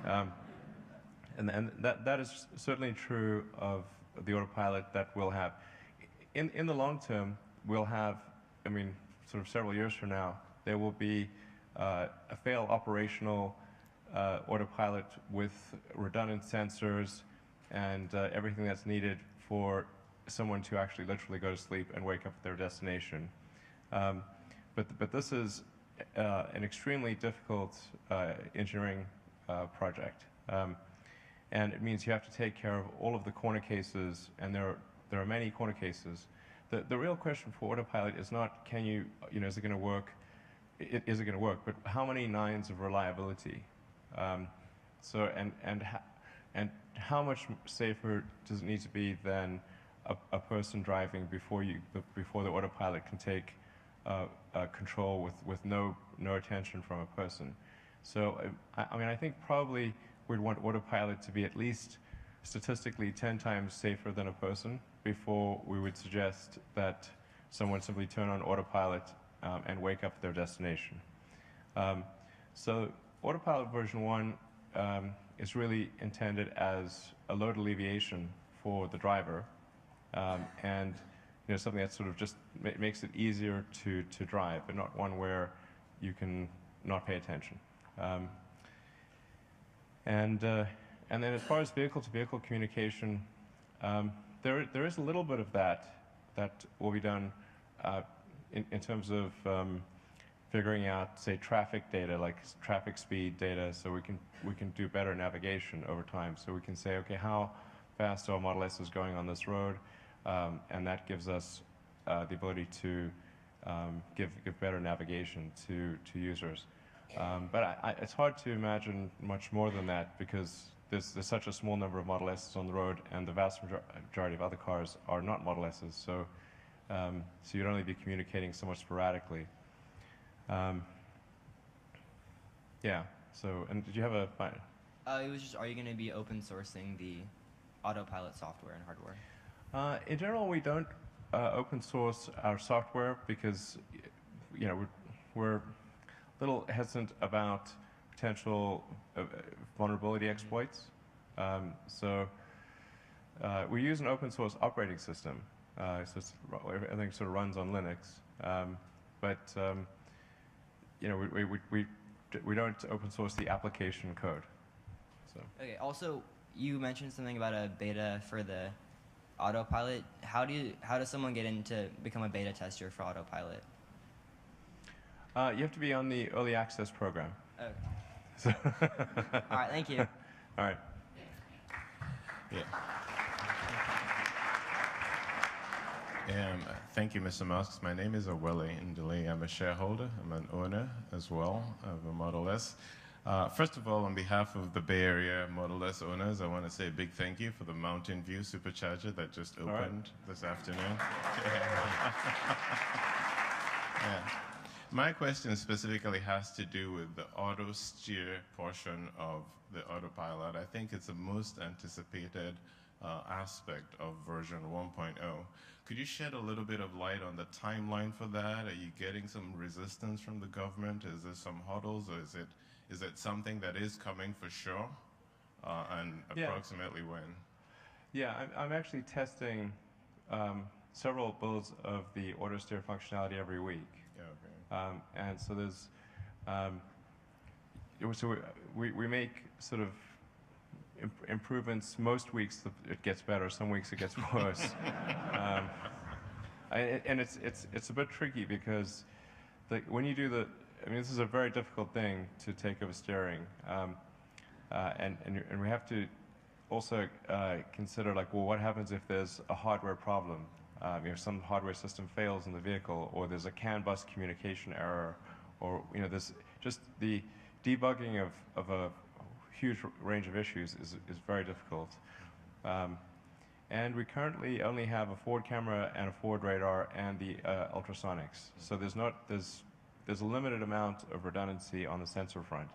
And that is certainly true of the autopilot that we'll have. In the long term, we'll have, I mean, sort of several years from now, there will be a fail operational autopilot with redundant sensors and everything that's needed for someone to actually literally go to sleep and wake up at their destination. But this is an extremely difficult engineering project. And it means you have to take care of all of the corner cases, and there are many corner cases. The real question for autopilot is not can you know, is it going to work? Is it going to work? But how many nines of reliability? And how much safer does it need to be than a person driving before the autopilot can take control with no attention from a person. So I mean, I think probably we'd want autopilot to be at least statistically 10 times safer than a person before we would suggest that someone simply turn on autopilot and wake up at their destination. So autopilot version 1 is really intended as a load alleviation for the driver, and something that sort of just makes it easier to drive, but not one where you can not pay attention. And then as far as vehicle-to-vehicle communication, there is a little bit of that will be done in terms of figuring out, say, traffic data, like traffic speed data, so we can do better navigation over time. So we can say, okay, how fast our Model S is going on this road, and that gives us the ability to give better navigation to users. But it's hard to imagine much more than that because there's such a small number of Model S's on the road, and the vast majority of other cars are not Model S's. So you'd only be communicating so much sporadically. Yeah. So, and did you have a? It was just, are you going to be open sourcing the autopilot software and hardware? In general, we don't open source our software because, we're a little hesitant about potential vulnerability exploits. So we use an open source operating system. So everything sort of runs on Linux, but we don't open source the application code. So. Okay. Also, you mentioned something about a beta for the autopilot. How does someone get in to become a beta tester for autopilot? You have to be on the early access program. Okay. So all right. Thank you. All right. Yeah. Thank you, Mr. Musk. My name is Awele Ndili. I'm a shareholder. I'm an owner as well of a Model S. First of all, on behalf of the Bay Area Model S owners, I want to say a big thank you for the Mountain View Supercharger that just opened this afternoon. Yeah. My question specifically has to do with the auto steer portion of the autopilot. I think it's the most anticipated aspect of version 1.0. Could you shed a little bit of light on the timeline for that? Are you getting some resistance from the government? Is there some hurdles, or is it something that is coming for sure? And approximately when? Yeah, I'm actually testing several builds of the auto steer functionality every week. Yeah, okay. And so there's, so we make sort of improvements. Most weeks it gets better. Some weeks it gets worse. And it's a bit tricky because when you do this is a very difficult thing to take over steering, and we have to also consider what happens if there's a hardware problem? Some hardware system fails in the vehicle, or there's a CAN bus communication error, or there's just the debugging of a huge range of issues is very difficult. And we currently only have a forward camera and a forward radar and the ultrasonics. So there's a limited amount of redundancy on the sensor front.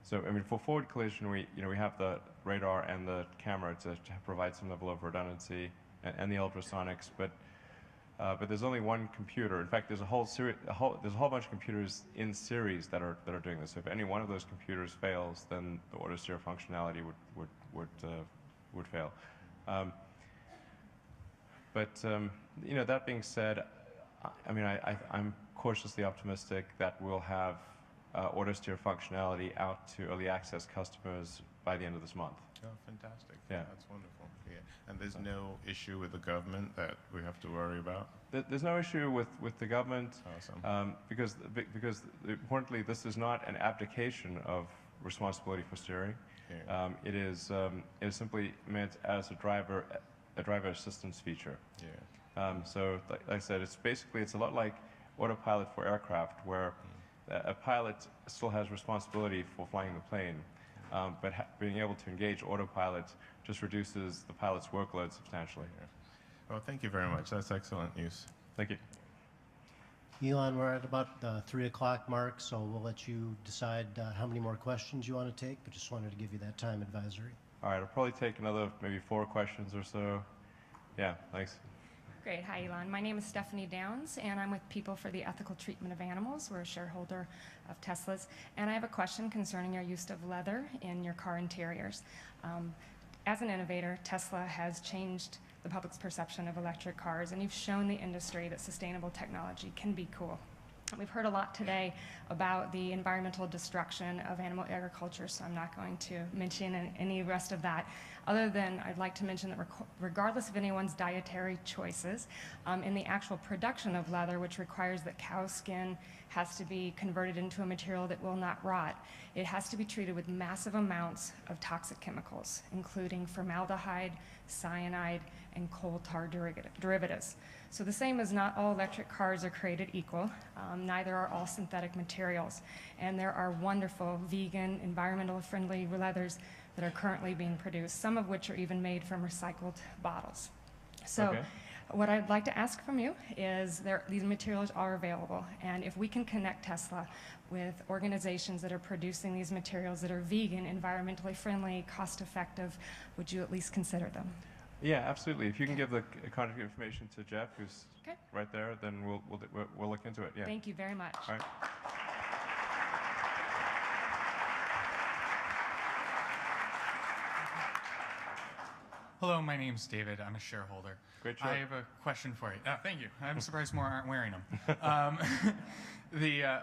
So for forward collision, we have the radar and the camera to provide some level of redundancy, and the ultrasonics, but there's only one computer. In fact, there's a whole bunch of computers in series that are doing this. So if any one of those computers fails, then the auto steer functionality would fail. That being said, I'm cautiously optimistic that we'll have auto steer functionality out to early access customers by the end of this month. Oh, fantastic. Yeah. That's wonderful. Yeah. And there's no issue with the government that we have to worry about? There's no issue with the government. Awesome. Because importantly, this is not an abdication of responsibility for steering. Yeah. It is simply meant as a driver assistance feature. Yeah. So like I said, it's a lot like autopilot for aircraft, where a pilot still has responsibility for flying the plane, but being able to engage autopilot just reduces the pilot's workload substantially. Well, thank you very much. That's excellent news. Thank you. Elon, we're at about the 3 o'clock mark, so we'll let you decide how many more questions you want to take, but just wanted to give you that time advisory. All right, I'll probably take another maybe 4 questions or so. Yeah, thanks. Great. Hi, Elon. My name is Stephanie Downs, and I'm with People for the Ethical Treatment of Animals. We're a shareholder of Tesla's. And I have a question concerning your use of leather in your car interiors. As an innovator, Tesla has changed the public's perception of electric cars, and you've shown the industry that sustainable technology can be cool. We've heard a lot today about the environmental destruction of animal agriculture, so I'm not going to mention any rest of that, other than I'd like to mention that regardless of anyone's dietary choices, in the actual production of leather, which requires that cow skin has to be converted into a material that will not rot, it has to be treated with massive amounts of toxic chemicals, including formaldehyde, cyanide, and coal tar derivatives. So the same as not all electric cars are created equal, neither are all synthetic materials. And there are wonderful vegan, environmentally friendly leathers that are currently being produced, some of which are even made from recycled bottles. So what I'd like to ask from you is these materials are available, and if we can connect Tesla with organizations that are producing these materials that are vegan, environmentally friendly, cost effective, would you at least consider them? Yeah, absolutely. If you can give the contact information to Jeff, who's right there, then we'll look into it. Yeah. Thank you very much. All right. Hello, my name's David. I'm a shareholder. Great job. I have a question for you. Thank you. I'm surprised more aren't wearing them.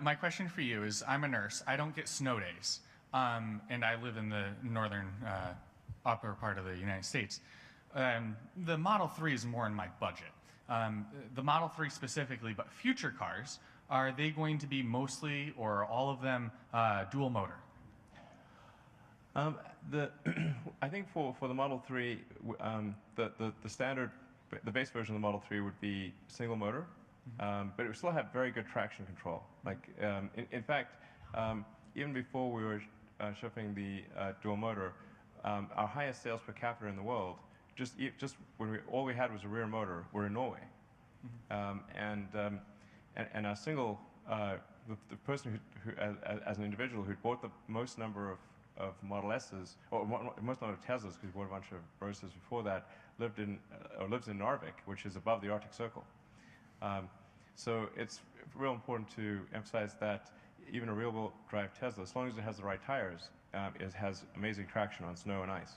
My question for you is, I'm a nurse. I don't get snow days, and I live in the northern upper part of the United States. The Model 3 is more in my budget. The Model 3 specifically, but future cars, are they going to be mostly or all of them dual motor? I think for the Model 3, the standard, the base version of the Model 3 would be single motor, but it would still have very good traction control. Like, in fact, even before we were shipping the dual motor, our highest sales per capita in the world, just when all we had was a rear motor, were in Norway, and our single, the person who as an individual who bought the most number of Model S's, or most number of Teslas, because he bought a bunch of Roadsters before that, lives in Narvik, which is above the Arctic Circle. So it's real important to emphasize that even a rear-wheel drive Tesla, as long as it has the right tires, it has amazing traction on snow and ice.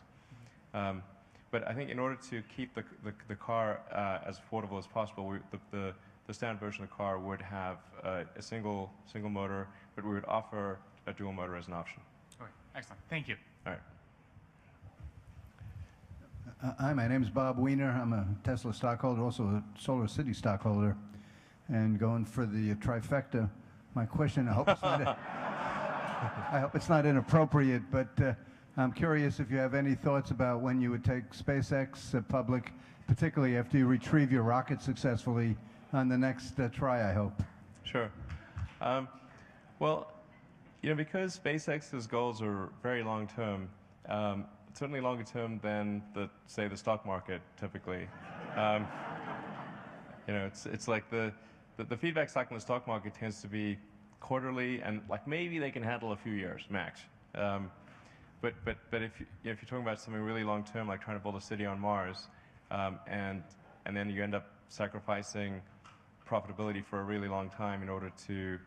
But I think in order to keep the car as affordable as possible, the standard version of the car would have a single motor, but we would offer a dual motor as an option. Okay, excellent. Thank you. All right. Hi, my name is Bob Wiener. I'm a Tesla stockholder, also a Solar City stockholder, and going for the trifecta. My question, I hope it's not inappropriate, but I'm curious if you have any thoughts about when you would take SpaceX public, particularly after you retrieve your rocket successfully on the next try, I hope. Sure. Well, because SpaceX's goals are very long-term, certainly longer term than say the stock market typically. It's like the feedback cycle in the stock market tends to be quarterly, and like maybe they can handle a few years max. But if you're talking about something really long term, like trying to build a city on Mars, and then you end up sacrificing profitability for a really long time in order to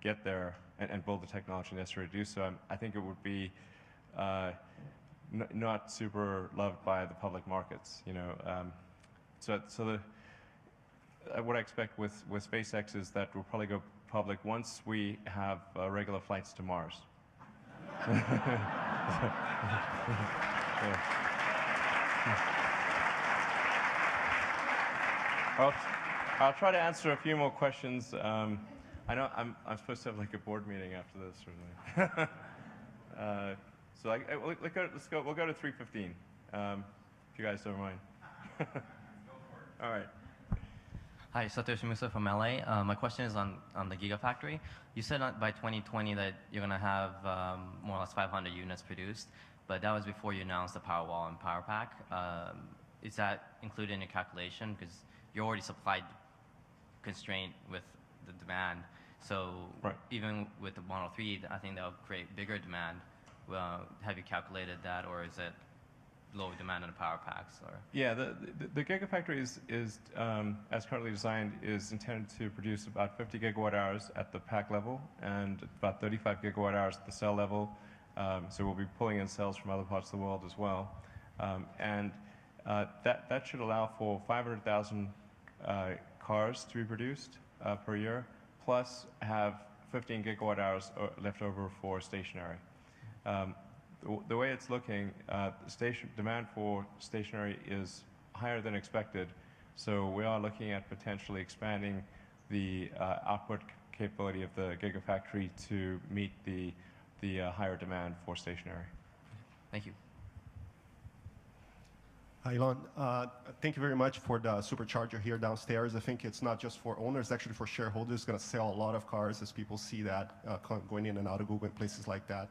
get there and build the technology necessary to do so, I think it would be not super loved by the public markets. What I expect with SpaceX is that we'll probably go public once we have regular flights to Mars. I'll try to answer a few more questions. I know I'm supposed to have like a board meeting after this or something. So we'll go to 3:15, if you guys don't mind. All right. Hi, Satoshi Musa from LA. My question is on the Gigafactory. You said by 2020 that you're going to have more or less 500 units produced, but that was before you announced the Powerwall and Powerpack. Is that included in your calculation? Because you're already supplied constraint with the demand. So even with the Model 3, I think that will create bigger demand. Have you calculated that, or is it lower demand in the power packs? Or? Yeah, the Gigafactory is as currently designed, is intended to produce about 50 gigawatt hours at the pack level and about 35 gigawatt hours at the cell level. So we'll be pulling in cells from other parts of the world as well. That should allow for 500,000 cars to be produced per year, plus have 15 gigawatt hours left over for stationary. The way it's looking, demand for stationary is higher than expected, so we are looking at potentially expanding the output capability of the Gigafactory to meet the higher demand for stationary. Thank you. Hi, Elon. Thank you very much for the supercharger here downstairs. I think it's not just for owners, actually for shareholders. It's going to sell a lot of cars as people see that going in and out of Google and places like that.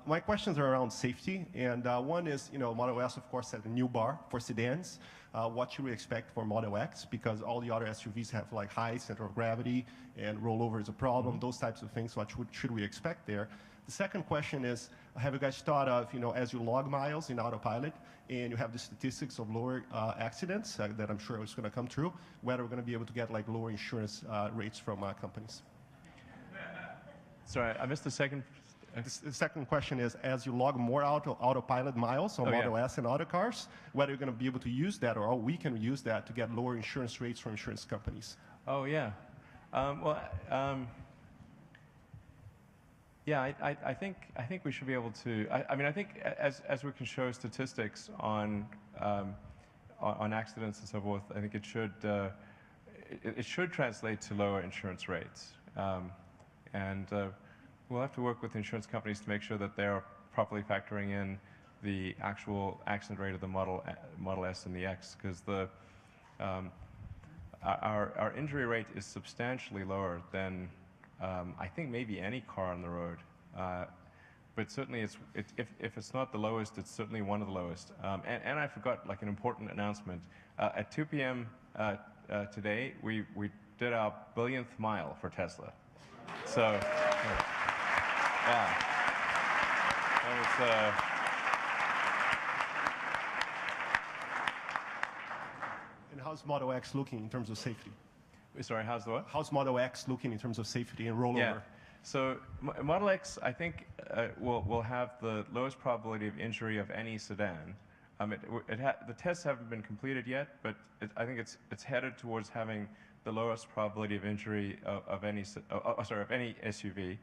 My questions are around safety, and one is, Model S, of course, set a new bar for sedans. What should we expect for Model X? Because all the other SUVs have like high center of gravity, and rollover is a problem, those types of things. What should we expect there? The second question is, have you guys thought of, as you log miles in autopilot, and you have the statistics of lower accidents that I'm sure is going to come true, whether we're going to be able to get like lower insurance rates from companies? Sorry, I missed the second. The second question is, as you log more autopilot miles on Model S and other cars, whether you're going to be able to use that, or we can use that to get lower insurance rates from insurance companies. Oh, yeah. Yeah, I think we should be able to. I think as we can show statistics on accidents and so forth, I think it should translate to lower insurance rates. We'll have to work with insurance companies to make sure that they're properly factoring in the actual accident rate of the Model S and the X, because our injury rate is substantially lower than I think maybe any car on the road. But certainly, if it's not the lowest, it's certainly one of the lowest. And I forgot like an important announcement. At 2 p.m. Today, we did our billionth mile for Tesla. So. Yeah. And how's Model X looking in terms of safety? Sorry, how's the what? How's Model X looking in terms of safety and rollover? Yeah. So Model X, I think, will have the lowest probability of injury of any sedan. The tests haven't been completed yet, but I think it's headed towards having the lowest probability of injury of any SUV.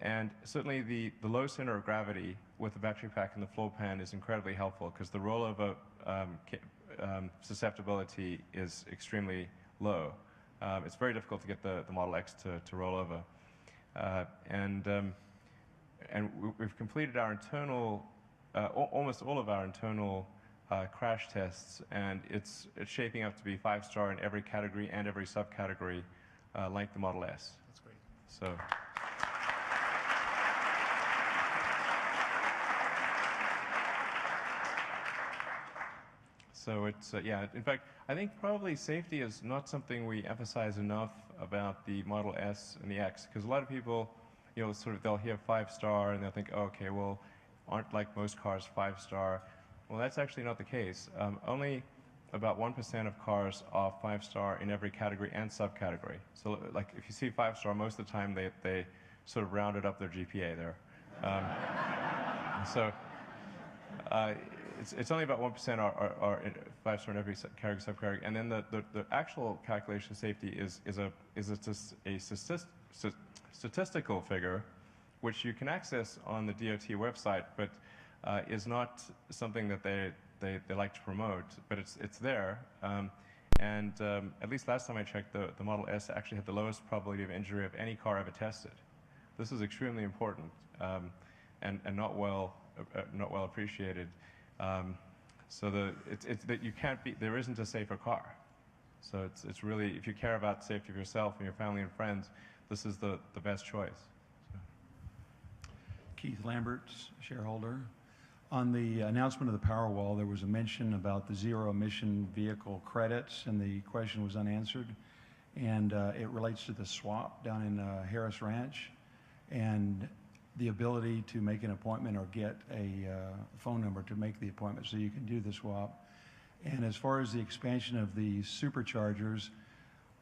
And certainly the low center of gravity with the battery pack and the floor pan is incredibly helpful, because the rollover susceptibility is extremely low. It's very difficult to get the Model X to roll over. And we've completed our internal, almost all of our internal crash tests, and it's shaping up to be 5-star in every category and every subcategory like the Model S. That's great. So. So it's, yeah, in fact, I think probably safety is not something we emphasize enough about the Model S and the X, because a lot of people, they'll hear 5-star and they'll think, oh, okay, well, aren't like most cars 5-star? Well, that's actually not the case. Only about 1% of cars are 5-star in every category and subcategory. So like if you see 5-star, most of the time they sort of rounded up their GPA there. It's only about 1% are 5-star in every category, subcategory, and then the actual calculation of safety is a statistical figure, which you can access on the DOT website, but is not something that they like to promote, but it's there. At least last time I checked, the Model S actually had the lowest probability of injury of any car ever tested. This is extremely important and not well appreciated. So that you can't be, there isn't a safer car. So it's really, if you care about safety of yourself and your family and friends, this is the best choice. So. Keith Lambert, shareholder. On the announcement of the Powerwall, there was a mention about the zero-emission vehicle credits, and the question was unanswered. And it relates to the swap down in Harris Ranch, and the ability to make an appointment or get a phone number to make the appointment so you can do the swap. And as far as the expansion of the superchargers,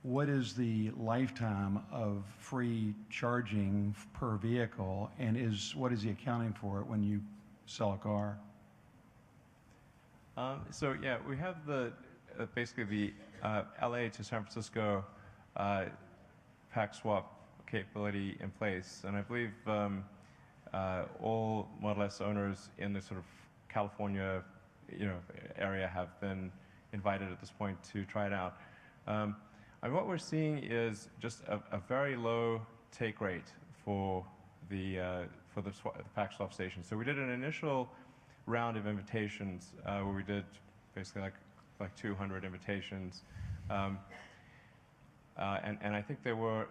what is the lifetime of free charging per vehicle, and what is the accounting for it when you sell a car? So yeah, we have the basically the LA to San Francisco pack swap capability in place, and I believe all Model S owners in the sort of California area have been invited at this point to try it out. And what we're seeing is just a very low take rate for the pack swap station. So we did an initial round of invitations where we did basically like 200 invitations, and I think there were.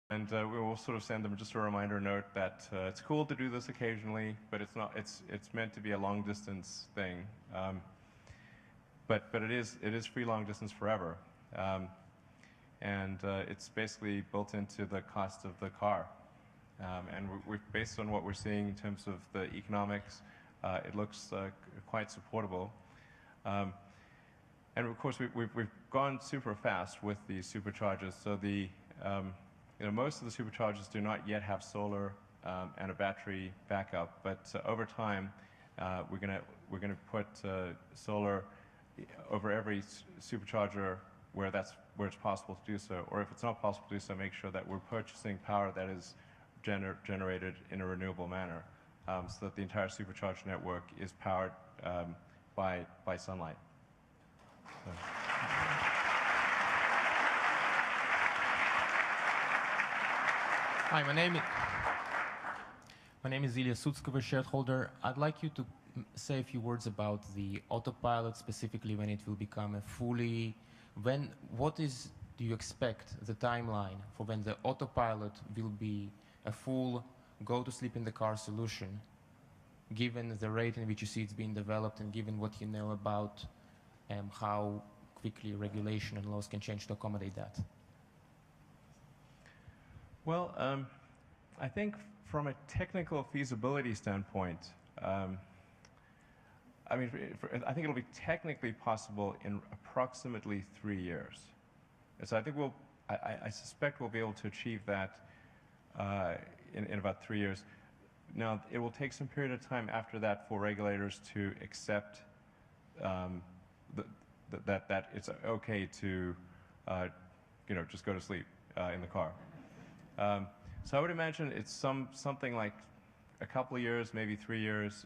And we will sort of send them just a reminder note that it's cool to do this occasionally, but it's not. It's meant to be a long distance thing. But it is free long distance forever, and it's basically built into the cost of the car. And based on what we're seeing in terms of the economics, it looks quite supportable. And of course, we've gone super fast with the superchargers. So the most of the superchargers do not yet have solar and a battery backup, but over time, we're gonna put solar over every supercharger where it's possible to do so, or if it's not possible to do so, make sure that we're purchasing power that is generated in a renewable manner, so that the entire supercharger network is powered by sunlight. So. Hi, my name is Ilya Sutskova, shareholder. I'd like you to say a few words about the autopilot, specifically when it will become a fully. Do you expect the timeline for when the autopilot will be a full go-to-sleep in the car solution, given the rate in which you see it's being developed and given what you know about how quickly regulation and laws can change to accommodate that? Well, I think from a technical feasibility standpoint, I think it'll be technically possible in approximately 3 years. And so I think I suspect we'll be able to achieve that in about 3 years. Now, it will take some period of time after that for regulators to accept that it's okay to just go to sleep in the car. So I would imagine it's something like a couple of years, maybe 3 years,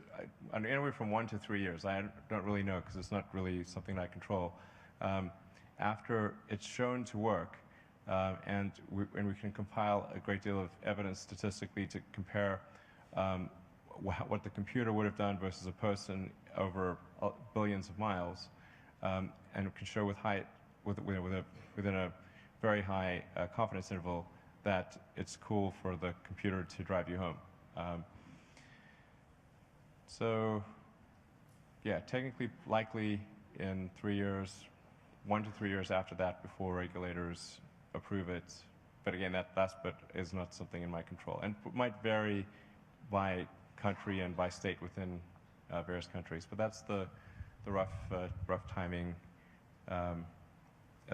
anywhere from 1 to 3 years. I don't really know because it's not really something I control. After it's shown to work, and we can compile a great deal of evidence statistically to compare what the computer would have done versus a person over billions of miles, and it can show within a very high confidence interval that it's cool for the computer to drive you home. So, yeah, technically likely in 3 years, 1 to 3 years after that before regulators approve it. But again, that last bit is not something in my control, and might vary by country and by state within various countries. But that's the rough timing.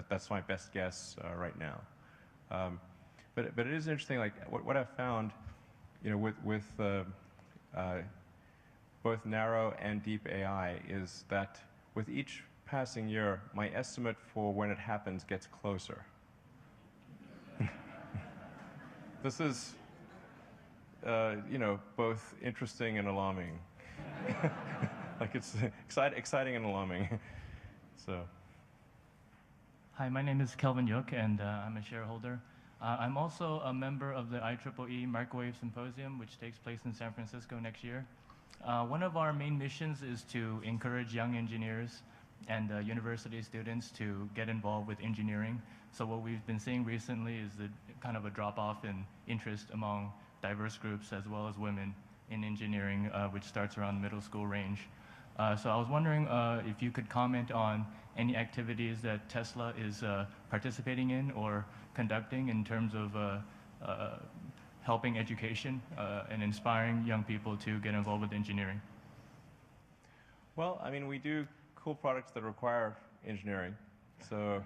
That's my best guess right now. But it is interesting. Like what I've found, with both narrow and deep AI, is that with each passing year, my estimate for when it happens gets closer. This is, both interesting and alarming. Like it's exciting and alarming. So. Hi, my name is Kelvin Yook, and I'm a shareholder. I'm also a member of the IEEE Microwave Symposium, which takes place in San Francisco next year. One of our main missions is to encourage young engineers and university students to get involved with engineering. So what we've been seeing recently is kind of a drop-off in interest among diverse groups as well as women in engineering, which starts around middle school range. So I was wondering if you could comment on any activities that Tesla is participating in or conducting in terms of helping education and inspiring young people to get involved with engineering. Well, I mean, we do cool products that require engineering. So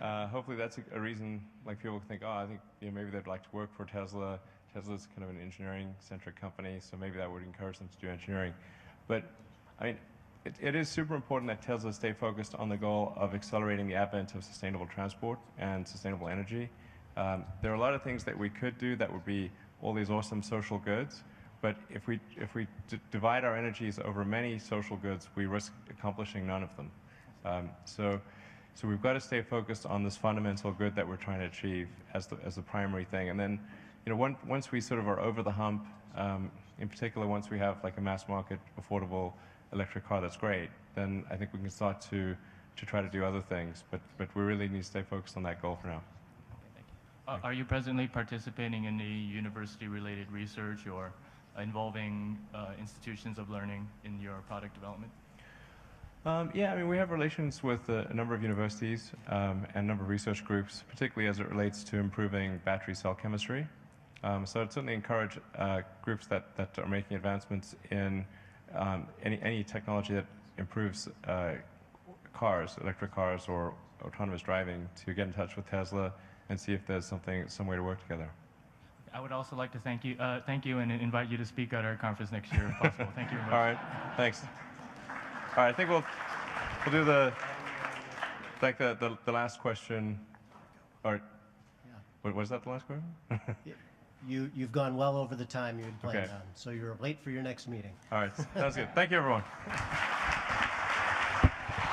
hopefully that's a reason like people think, oh, I think maybe they'd like to work for Tesla. Tesla's kind of an engineering-centric company, so maybe that would encourage them to do engineering. But I mean, it is super important that Tesla stay focused on the goal of accelerating the advent of sustainable transport and sustainable energy. There are a lot of things that we could do that would be all these awesome social goods, but if we divide our energies over many social goods, we risk accomplishing none of them. So we've got to stay focused on this fundamental good that we're trying to achieve as the primary thing. And then, once we sort of are over the hump, in particular, once we have like a mass market, affordable electric car that's great, then I think we can start to try to do other things. But we really need to stay focused on that goal for now. Are you presently participating in any university-related research or involving institutions of learning in your product development? Yeah, I mean, we have relations with a number of universities and a number of research groups, particularly as it relates to improving battery cell chemistry. So I'd certainly encourage groups that are making advancements in any technology that improves cars, electric cars or autonomous driving, to get in touch with Tesla and see if there's some way to work together. I would also like to thank you and invite you to speak at our conference next year if possible. Thank you very much. All right, thanks. All right, I think we'll do the last question. Or was that the last question? You've gone well over the time you had planned Okay. on, so you're late for your next meeting. All right, sounds good. Thank you, everyone.